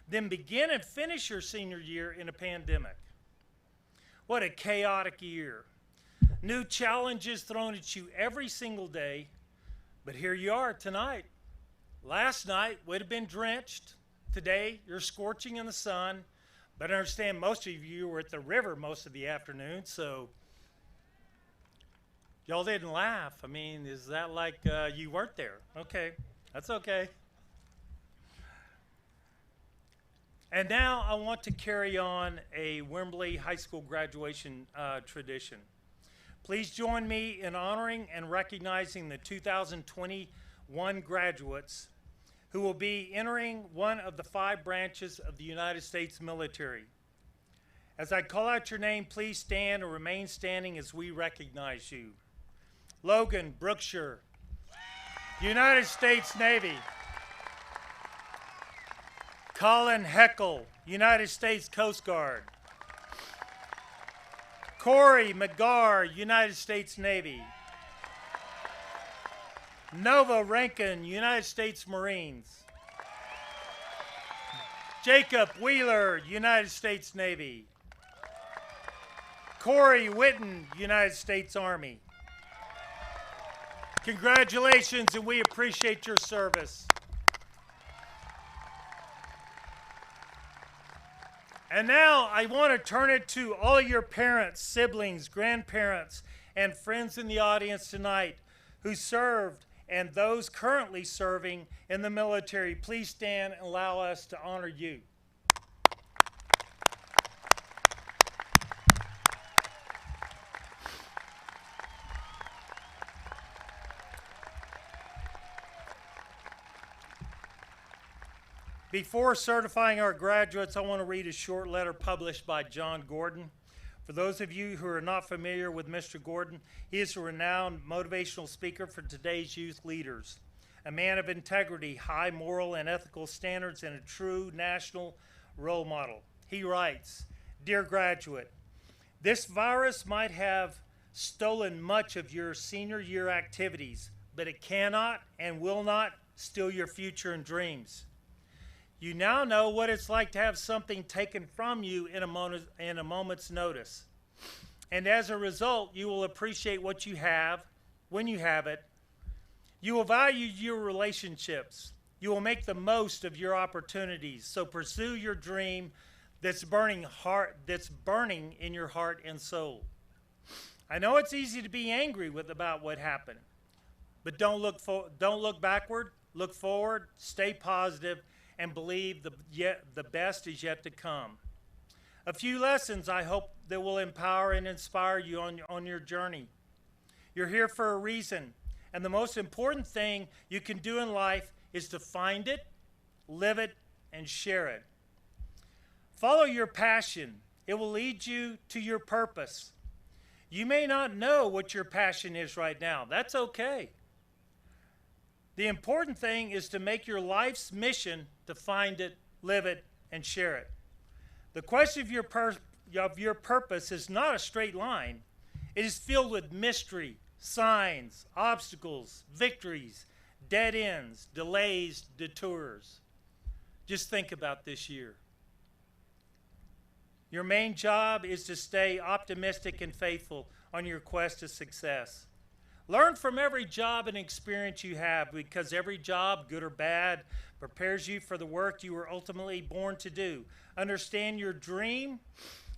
then begin and finish your senior year in a pandemic? What a chaotic year. New challenges thrown at you every single day, but here you are tonight. Last night would have been drenched. Today, you're scorching in the sun, but I understand most of you were at the river most of the afternoon, so y'all didn't laugh. I mean, is that like you weren't there? Okay, that's okay. And now I want to carry on a Wimberley High School graduation tradition. Please join me in honoring and recognizing the 2021 graduates who will be entering one of the 5 branches of the United States military. As I call out your name, please stand or remain standing as we recognize you. Logan Brookshire, United States Navy. Colin Heckel, United States Coast Guard. Corey McGarr, United States Navy. Nova Rankin, United States Marines. Jacob Wheeler, United States Navy. Corey Witten, United States Army. Congratulations, and we appreciate your service. And now I want to turn it to all your parents, siblings, grandparents, and friends in the audience tonight who served and those currently serving in the military. Please stand and allow us to honor you. Before certifying our graduates, I want to read a short letter published by John Gordon. For those of you who are not familiar with Mr. Gordon, he is a renowned motivational speaker for today's youth leaders, a man of integrity, high moral and ethical standards, and a true national role model. He writes, "Dear graduate, this virus might have stolen much of your senior year activities, but it cannot and will not steal your future and dreams. You now know what it's like to have something taken from you in a moment's notice. And as a result, you will appreciate what you have when you have it. You will value your relationships. You will make the most of your opportunities. So pursue your dream that's burning in your heart and soul. I know it's easy to be angry about what happened, but don't look backward, look forward, stay positive, and believe the best is yet to come. A few lessons I hope that will empower and inspire you on your journey. You're here for a reason, and the most important thing you can do in life is to find it, live it, and share it. Follow your passion. It will lead you to your purpose. You may not know what your passion is right now. That's okay. The important thing is to make your life's mission to find it, live it, and share it. The quest of your purpose is not a straight line. It is filled with mystery, signs, obstacles, victories, dead ends, delays, detours. Just think about this year. Your main job is to stay optimistic and faithful on your quest to success. Learn from every job and experience you have, because every job, good or bad, prepares you for the work you were ultimately born to do. Understand your dream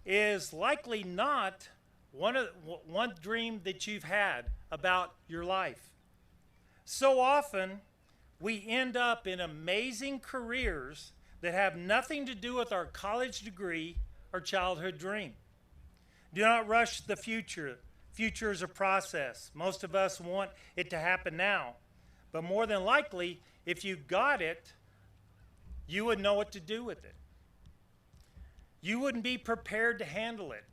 is likely not one dream that you've had about your life. So often, we end up in amazing careers that have nothing to do with our college degree or childhood dream. Do not rush the future. Future is a process. Most of us want it to happen now. But more than likely, if you got it, you would know what to do with it. You wouldn't be prepared to handle it.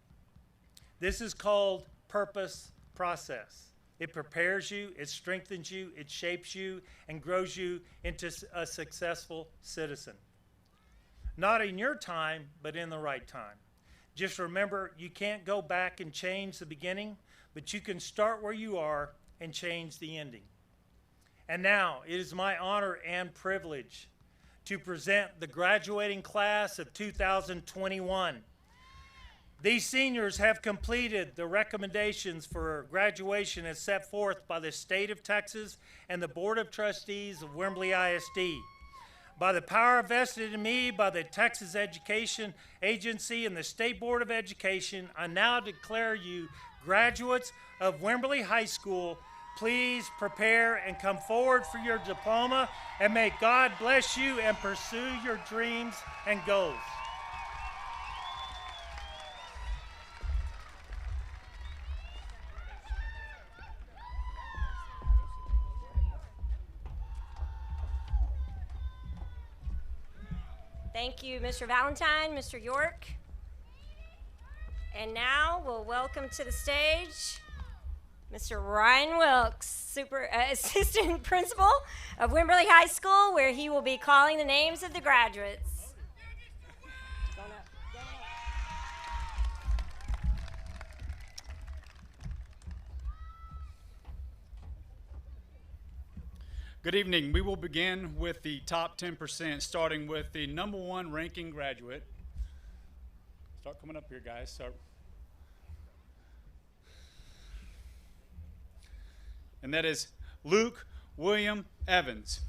This is called purpose process. It prepares you, it strengthens you, it shapes you, and grows you into a successful citizen. Not in your time, but in the right time. Just remember, you can't go back and change the beginning, but you can start where you are and change the ending. And now, it is my honor and privilege to present the graduating class of 2021. These seniors have completed the recommendations for graduation as set forth by the State of Texas and the Board of Trustees of Wimberley ISD. By the power vested in me by the Texas Education Agency and the State Board of Education, I now declare you graduates of Wimberley High School. Please prepare and come forward for your diploma, and may God bless you and pursue your dreams and goals. Thank you, Mr. Valentine, Mr. York. And now we'll welcome to the stage Mr. Ryan Wilkes, Assistant Principal of Wimberley High School, where he will be calling the names of the graduates. Good evening. We will begin with the top 10%, starting with the number 1 ranking graduate. Start coming up here, guys. Start. And that is Luke William Evans.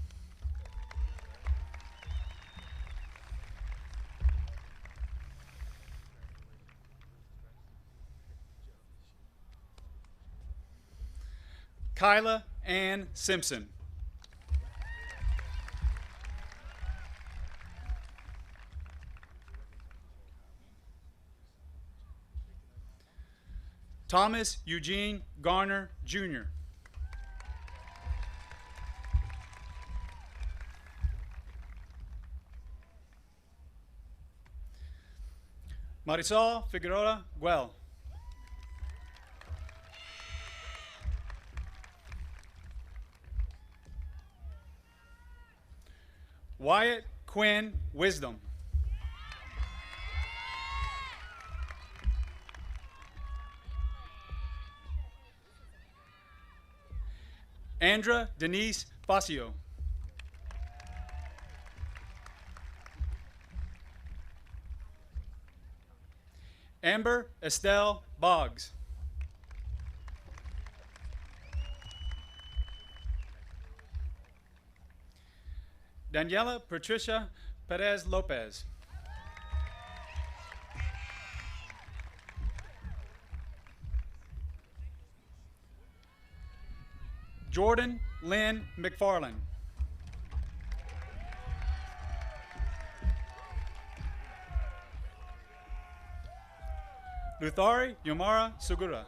Kyla Ann Simpson. Thomas Eugene Garner, Jr. Marisol Figueroa Guel. Wyatt Quinn Wisdom. Andra Denise Facio. Amber Estelle Boggs. Daniela Patricia Perez Lopez. Jordan Lynn McFarland. Luthari Yomara Sugura.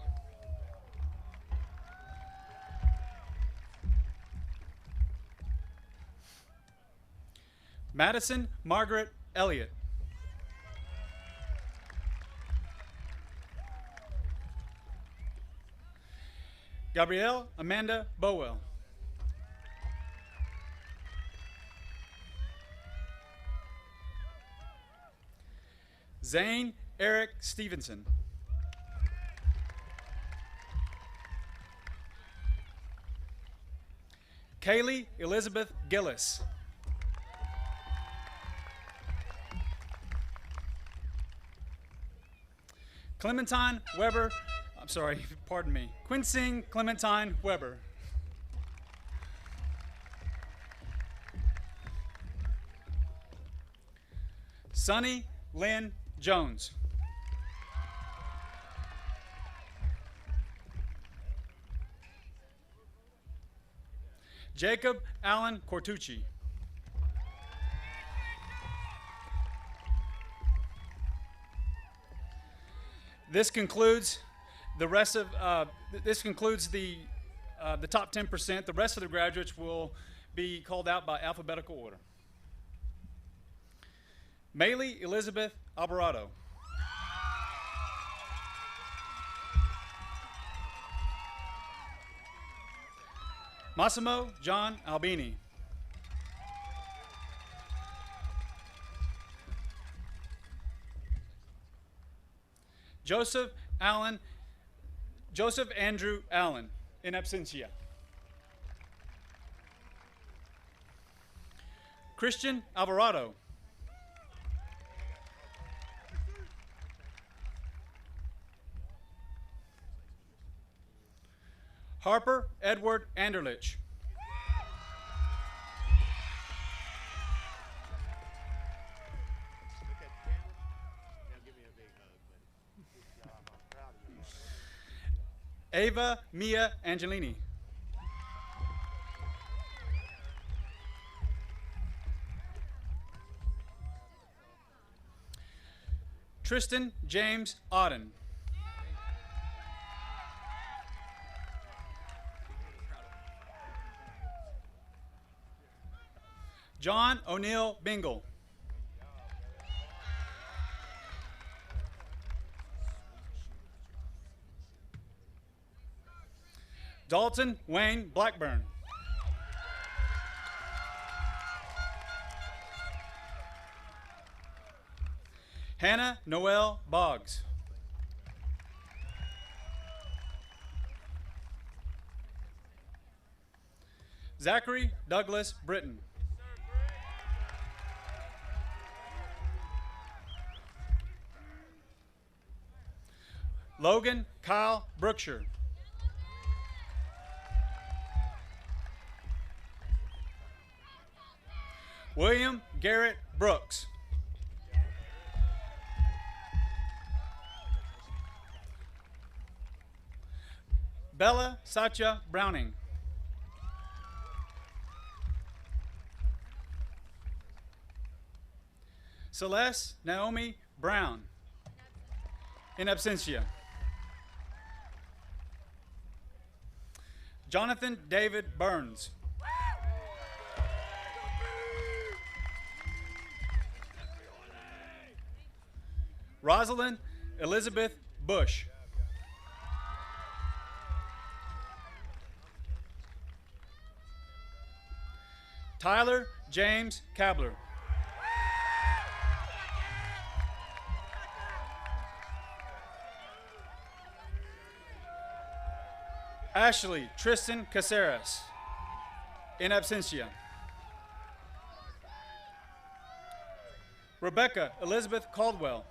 Madison Margaret Elliott. Gabrielle Amanda Bowell. Zane Eric Stevenson. Kaylee Elizabeth Gillis. Clementine Weber, I'm sorry, pardon me, Quinsing Clementine Weber. Sunny Lynn Jones. Jacob Allen Cortucci. This concludes the rest of the top 10%. The rest of the graduates will be called out by alphabetical order. Maylee Elizabeth Alvarado. Massimo John Albini. Joseph Andrew Allen, in absentia. Christian Alvarado. Harper Edward Anderlich. Ava Mia Angelini. Tristan James Auden. John O'Neill Bingle. Dalton Wayne Blackburn. Hannah Noel Boggs. Zachary Douglas Britton. Logan Kyle Brookshire. William Garrett Brooks. Bella Satya Browning. Celeste Naomi Brown, in absentia. Jonathan David Burns. Rosalind Elizabeth Bush. Tyler James Kabler. Ashley Tristan Caceres, in absentia. Rebecca Elizabeth Caldwell.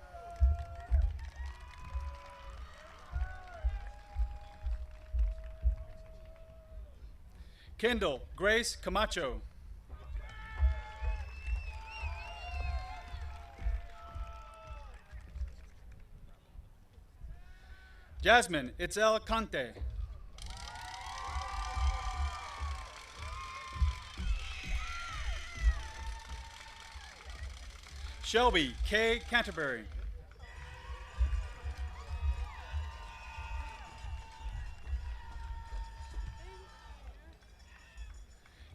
Kendall Grace Camacho. Jasmine Itzel Conte. Shelby K. Canterbury.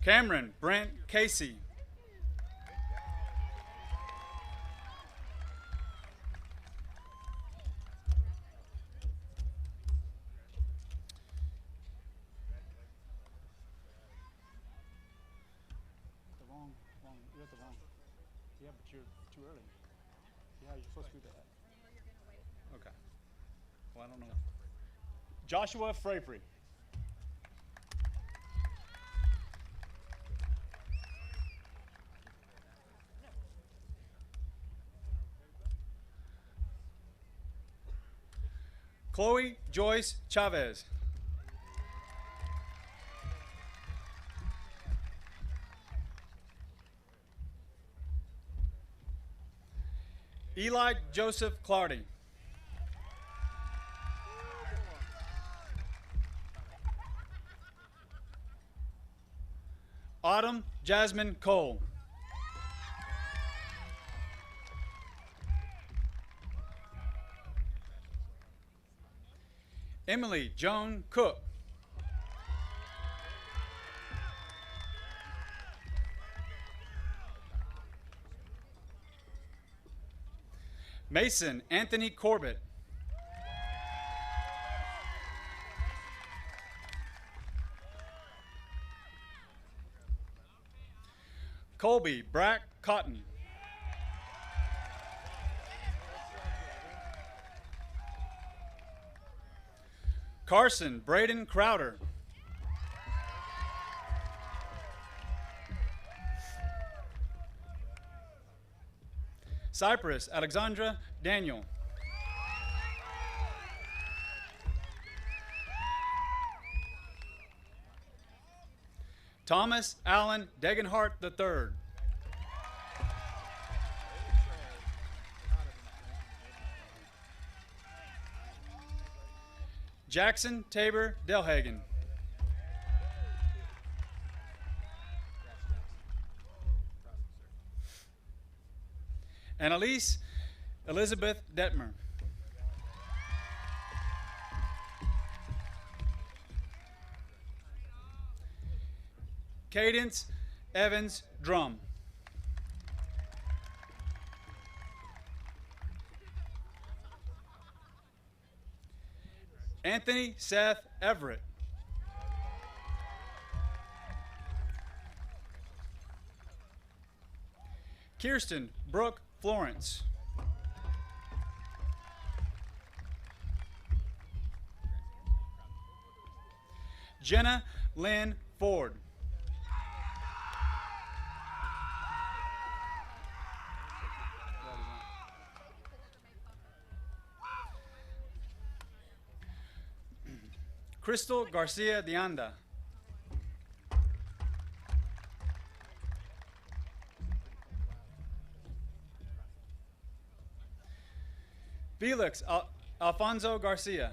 Cameron Brent Casey. You're at the wrong. Yeah, but you're too early. Yeah, you're supposed to do that. Okay. Well, I don't know. Joshua Frapry. Chloe Joyce Chavez. Eli Joseph Clardy. Autumn Jasmine Cole. Emily Joan Cook. Mason Anthony Corbett. Colby Brack Cotton. Carson Braden Crowder. Cypress Alexandra Daniel. Thomas Allen Degenhart III. Jackson Tabor Delhagen. Annalise Elizabeth Detmer. Cadence Evans Drum. Anthony Seth Everett. Kirsten Brooke Florence. Jenna Lynn Ford. Crystal Garcia de Anda. Felix Alfonso Garcia.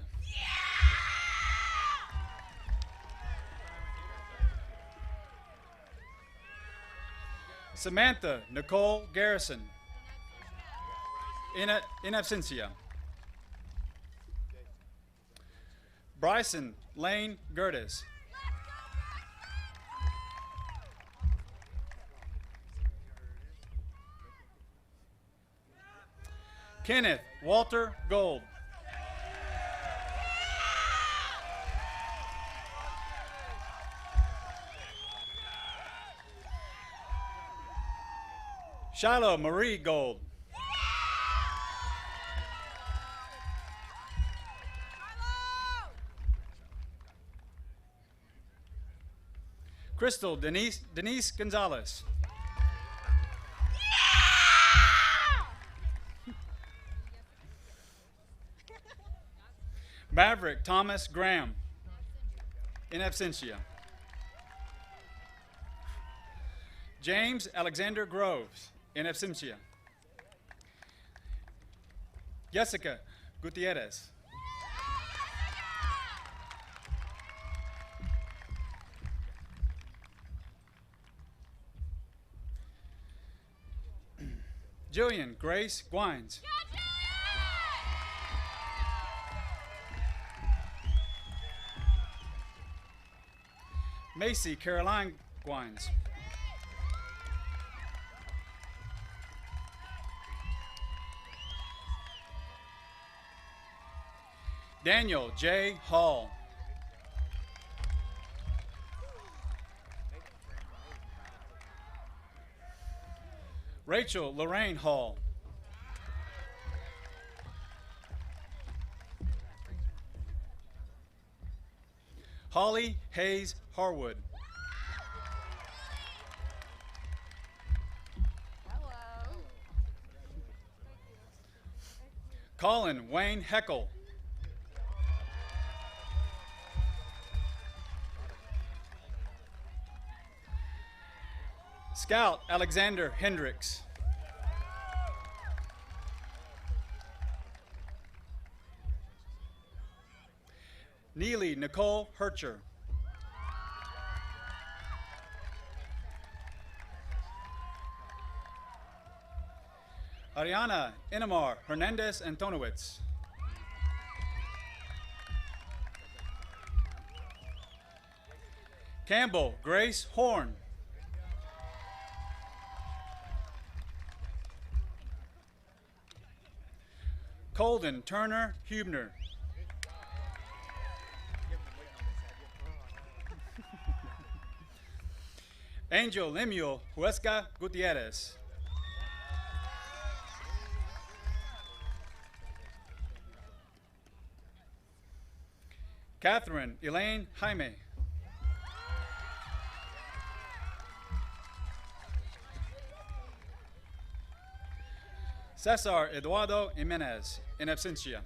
Samantha Nicole Garrison. In absentia. Bryson Lane Gerdes. Kenneth Walter Gold. Shiloh Marie Gold. Crystal Denise Gonzalez. Maverick Thomas Graham. In absentia. James Alexander Groves. In absentia. Jessica Gutierrez. Jillian Grace Gwines. Macy Caroline Gwines. Daniel J. Hall. Rachel Lorraine Hall. Holly Hayes Harwood. Colin Wayne Heckel. Scout Alexander Hendricks. Neely Nicole Hercher. Ariana Inamar Hernandez Antonowitz. Campbell Grace Horn. Colden Turner Hubner. Angel Lemuel Huesca Gutierrez. Catherine Elaine Jaime. Cesar Eduardo Jimenez, in absentia.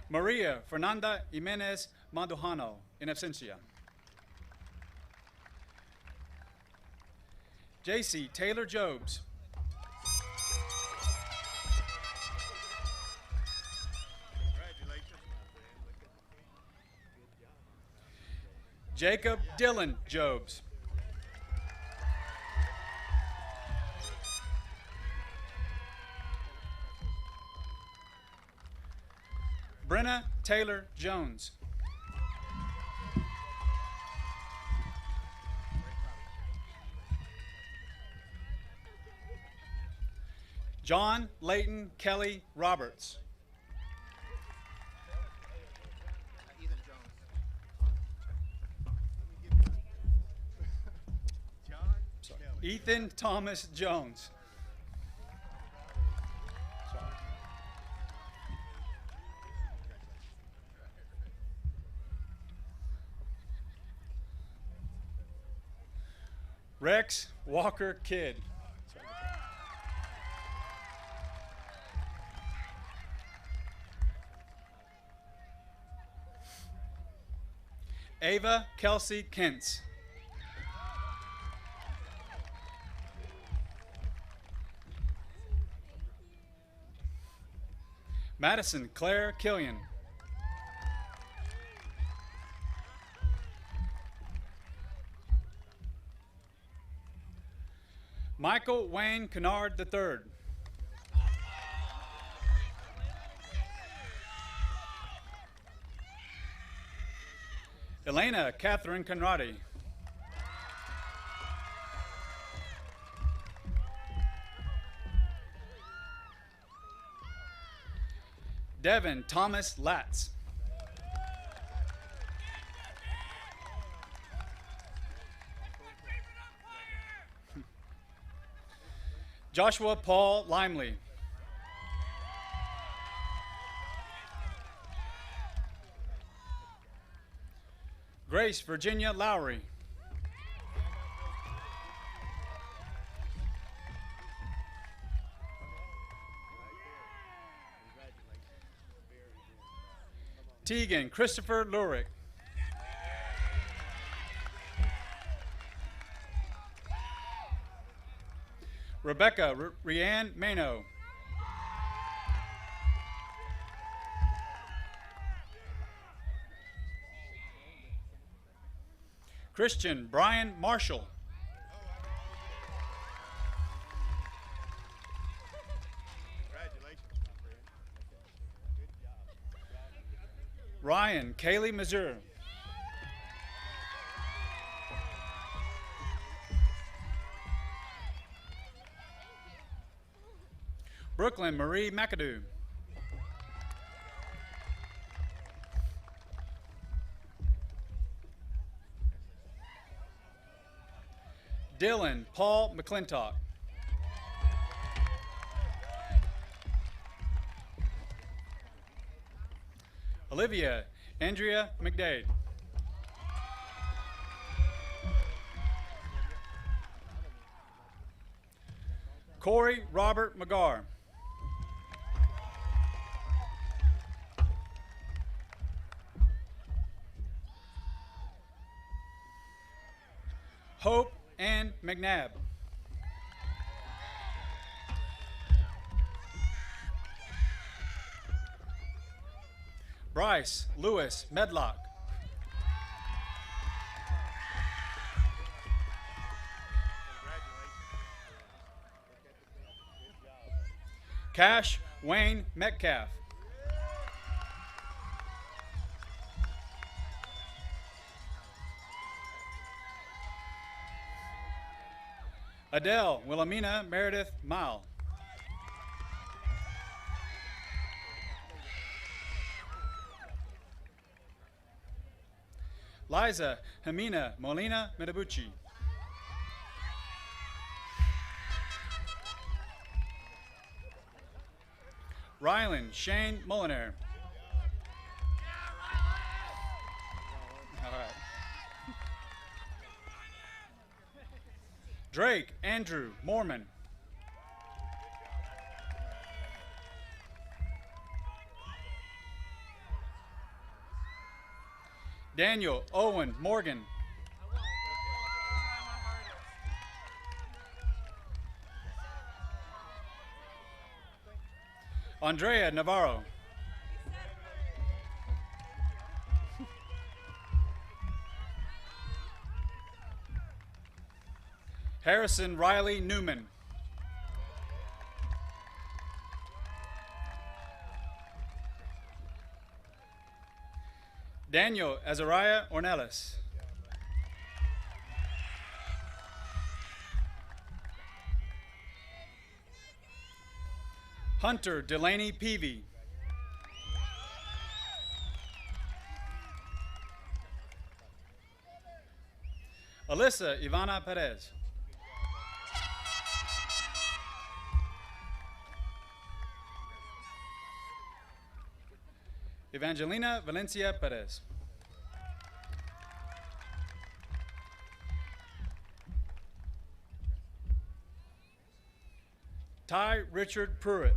Maria Fernanda Jimenez Mandujano, in absentia. J.C. Taylor Jobs. Jacob Dylan Jobs. Brenna Taylor Jones. John Layton Kelly Roberts. Ethan Thomas Jones. Rex Walker Kidd. Ava Kelsey Kentz. Madison Claire Killian. Michael Wayne Kennard III. Elena Catherine Conradi. Devin Thomas Latz. Joshua Paul Limley. Grace Virginia Lowry. Tegan Christopher Lurick. Rebecca Rianne Mano. Christian Brian Marshall. Ryan Kaylee Mazur. Brooklyn Marie McAdoo. Dylan Paul McClintock. Olivia Andrea McDade. Corey Robert McGar. Hope Ann McNabb. Bryce Lewis Medlock. Cash Wayne Metcalf. Adele Wilhelmina Meredith Mile. Liza Hamina Molina Metabuchi. Rylan Shane Mulliner. All right. Drake Andrew Mormon. Daniel Owen Morgan. Andrea Navarro. Harrison Riley Newman. Daniel Azariah Ornelas. Hunter Delaney Peavy. Alyssa Ivana Perez. Evangelina Valencia Perez. Ty Richard Pruitt.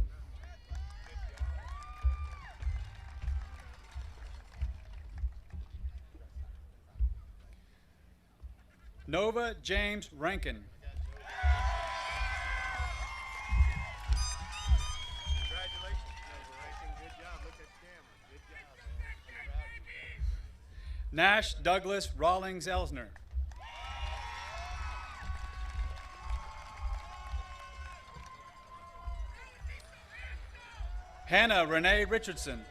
Nova James Rankin. Nash Douglas Rawlings Elsner. Hannah Renee Richardson.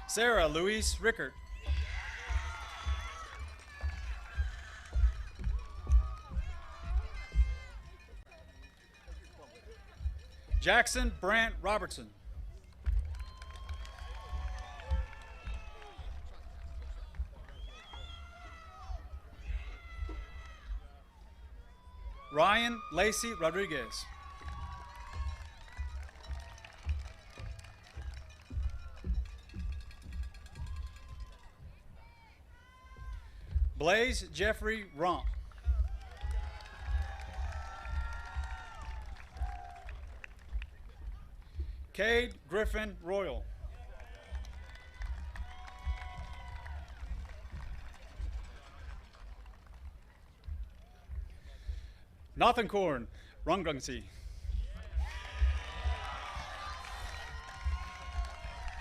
Sarah Louise Rickert. Jackson Brant Robertson. Ryan Lacey Rodriguez. Blaze Jeffrey Romp. Cade Griffin Royal. Nothenkorn Rungrungsi.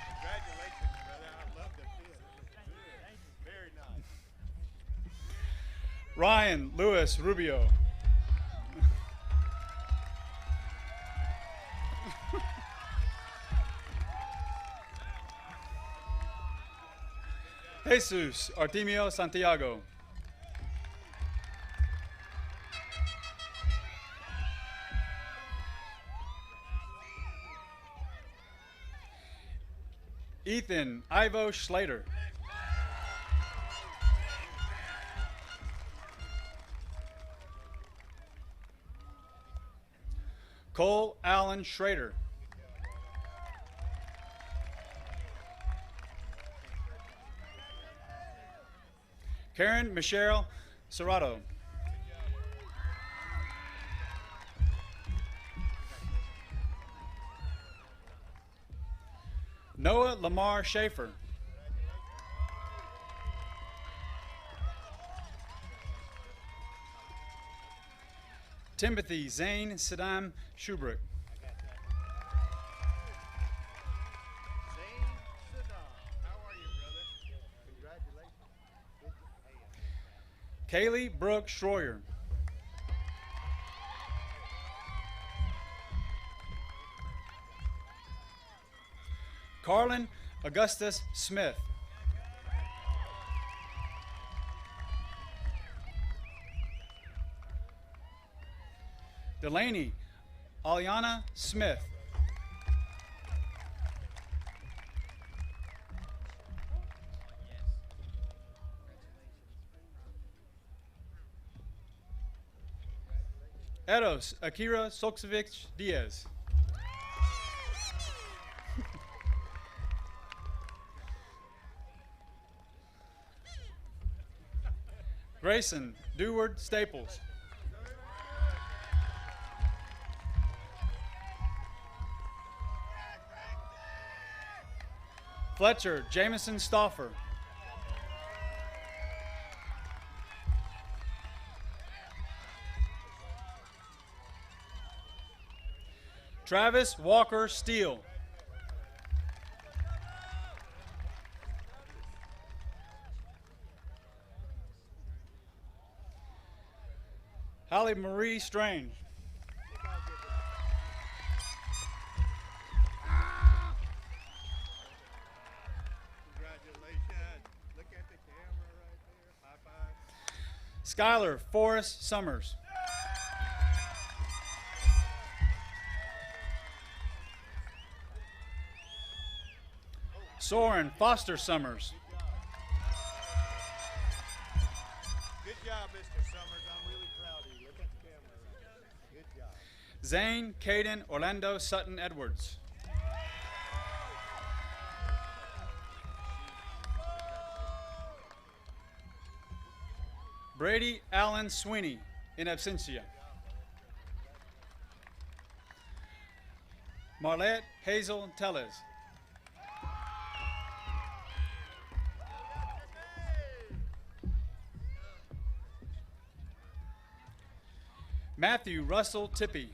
Congratulations, brother. I love the kid. Thank you. Very nice. Ryan Lewis Rubio. Jesus Artemio Santiago. Ethan Ivo Schlater. Cole Allen Schrader. Karen Michelle Serrato. Noah Lamar Schaefer. Timothy Zane Saddam Shubrick. Zane Saddam. How are you, brother? Congratulations. Kaylee Brooke Schroyer. Carlin Augustus Smith. Delaney Aliana Smith. Eros Akira Soksevich Diaz. Grayson Deward Staples. Fletcher Jameson Stauffer. Travis Walker Steele. Holly Marie Strange. Congratulations. Look at the camera right there. High five. Skylar Forrest Summers. Soren Foster Summers. Good job, Mr. Summers. I'm really proud of you. Look at the camera right there. Good job. Zane Caden Orlando Sutton Edwards. Brady Allen Sweeney in absentia. Marlette Hazel Tellez. Matthew Russell Tippy.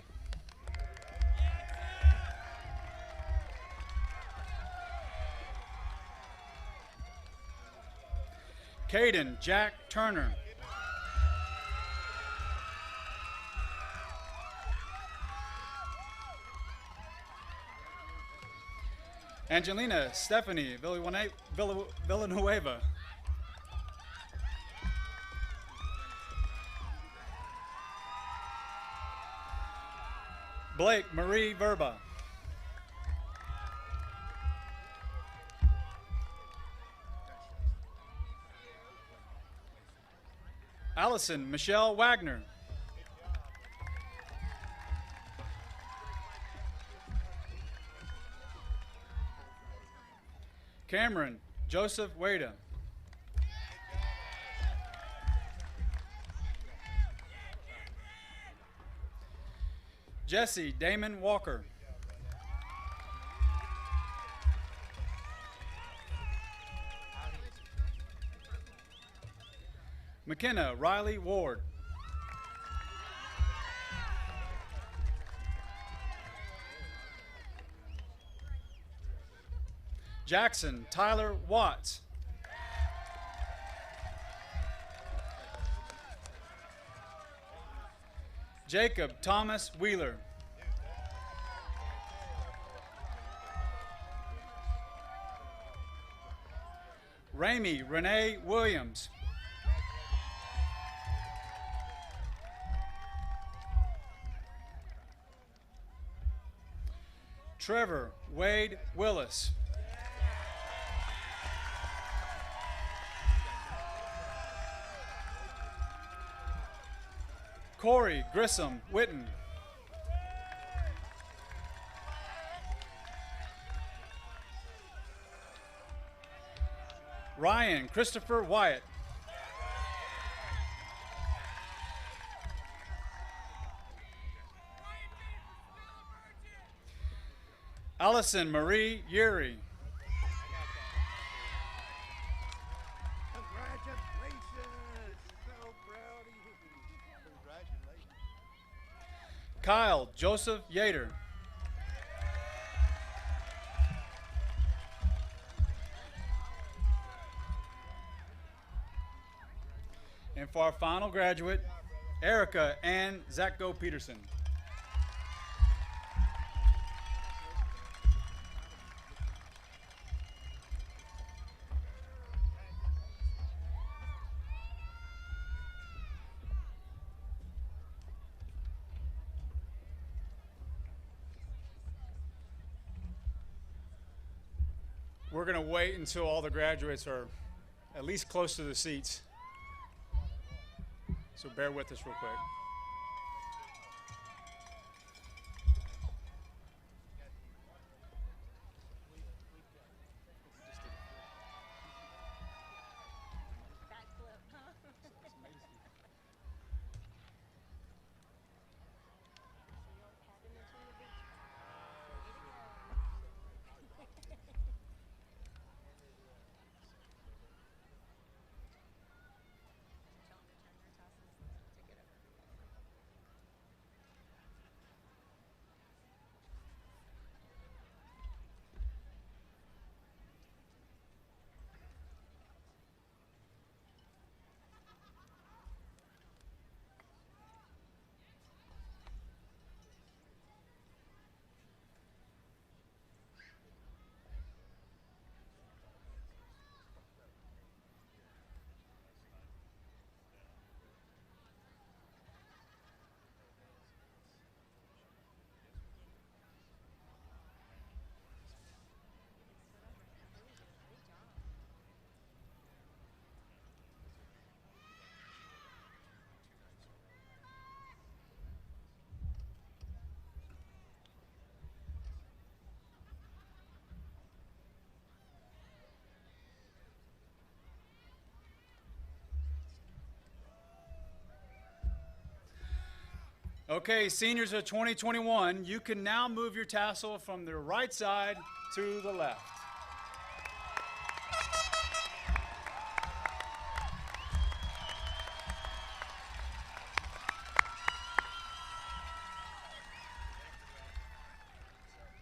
Caden Jack Turner. Angelina Stephanie Villanueva. Blake Marie Verba. Allison Michelle Wagner. Cameron Joseph Wada. Jesse Damon Walker. McKenna Riley Ward. Jackson Tyler Watts. Jacob Thomas Wheeler. Ramey Renee Williams. Trevor Wade Willis. Corey Grissom Witten. Ryan Christopher Wyatt. Allison Marie Yuri. Congratulations! So proud of you. Congratulations. Kyle Joseph Yater. And for our final graduate, Erica Ann Zachko Peterson. We're going to wait until all the graduates are at least close to the seats. So bear with us real quick. Okay, seniors of 2021, you can now move your tassel from the right side to the left.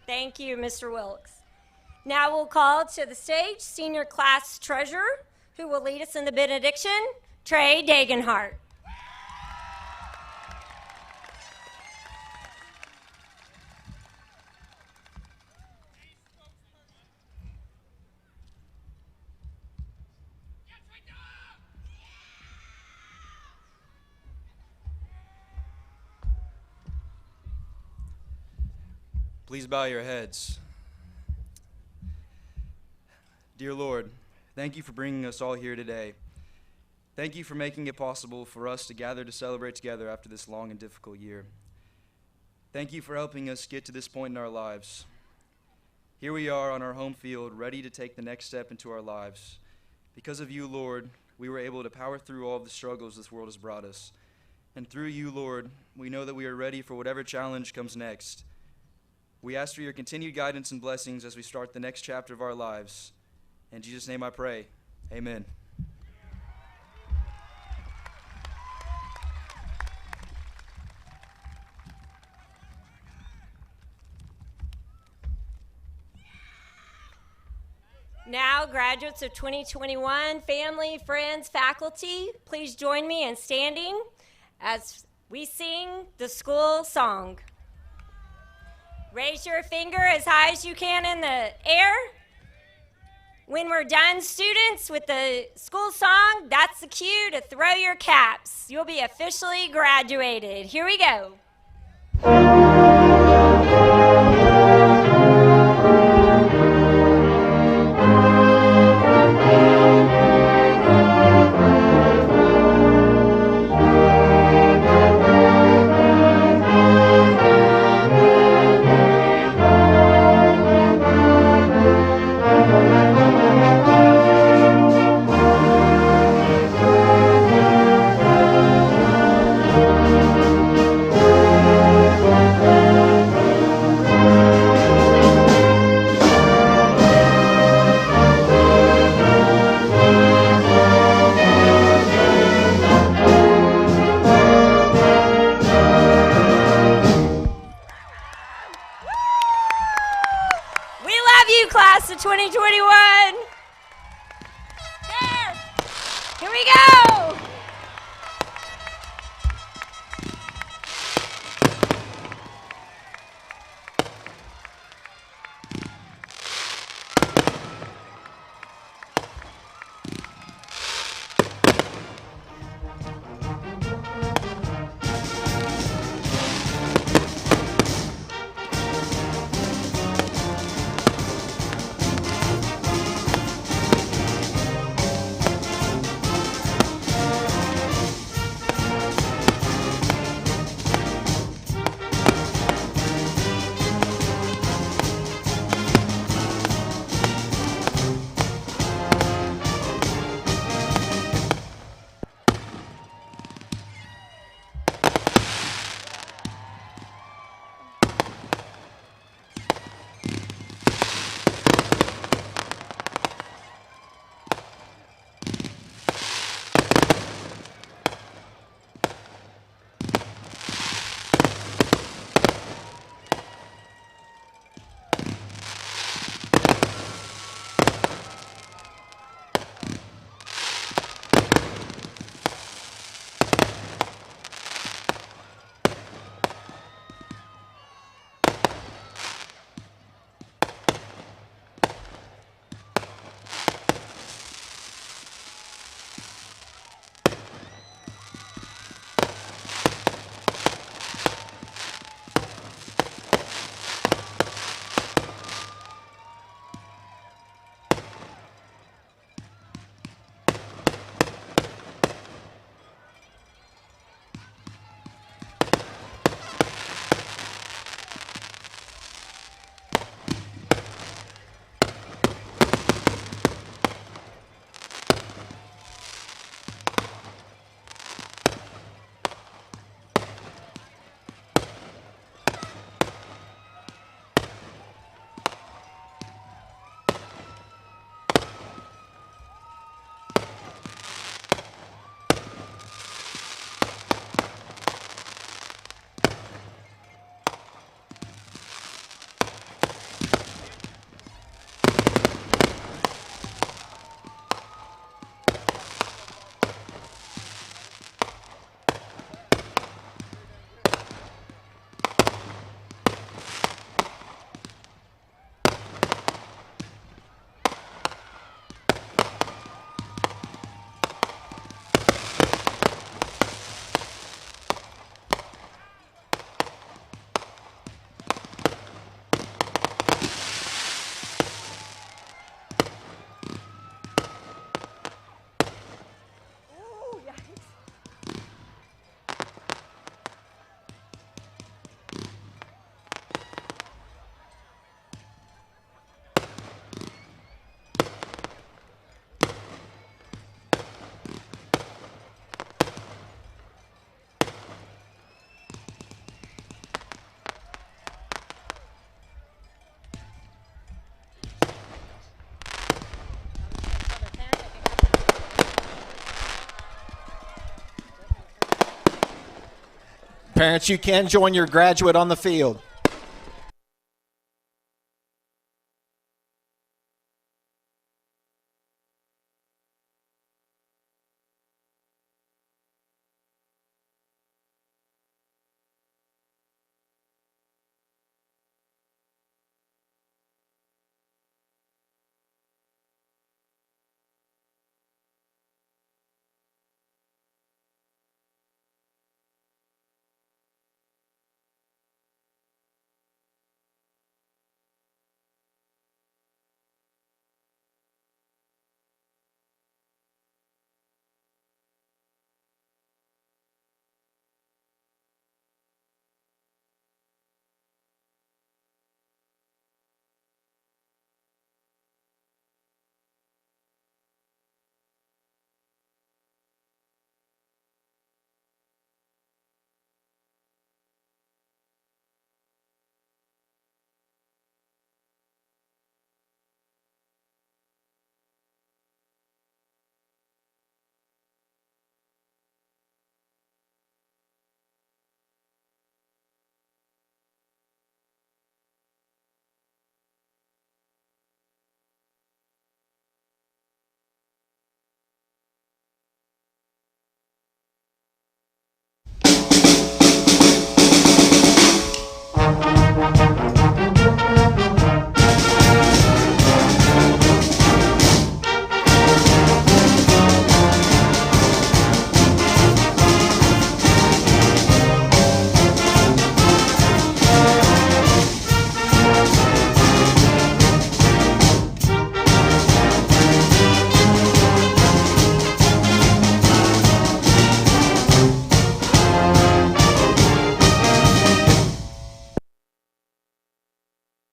Thank you, Mr. Wilkes. Now we'll call to the stage senior class treasurer, who will lead us in the benediction, Trey Dagenhart. Please bow your heads. Dear Lord, thank you for bringing us all here today. Thank you for making it possible for us to gather to celebrate together after this long and difficult year. Thank you for helping us get to this point in our lives. Here we are on our home field, ready to take the next step into our lives. Because of you, Lord, we were able to power through all of the struggles this world has brought us. And through you, Lord, we know that we are ready for whatever challenge comes next. We ask for your continued guidance and blessings as we start the next chapter of our lives. In Jesus' name I pray, amen. Now, graduates of 2021, family, friends, faculty, please join me in standing as we sing the school song. Raise your finger as high as you can in the air. When we're done, students, with the school song, that's the cue to throw your caps. You'll be officially graduated. Here we go. 2021. There. Here we go. Parents, you can join your graduate on the field.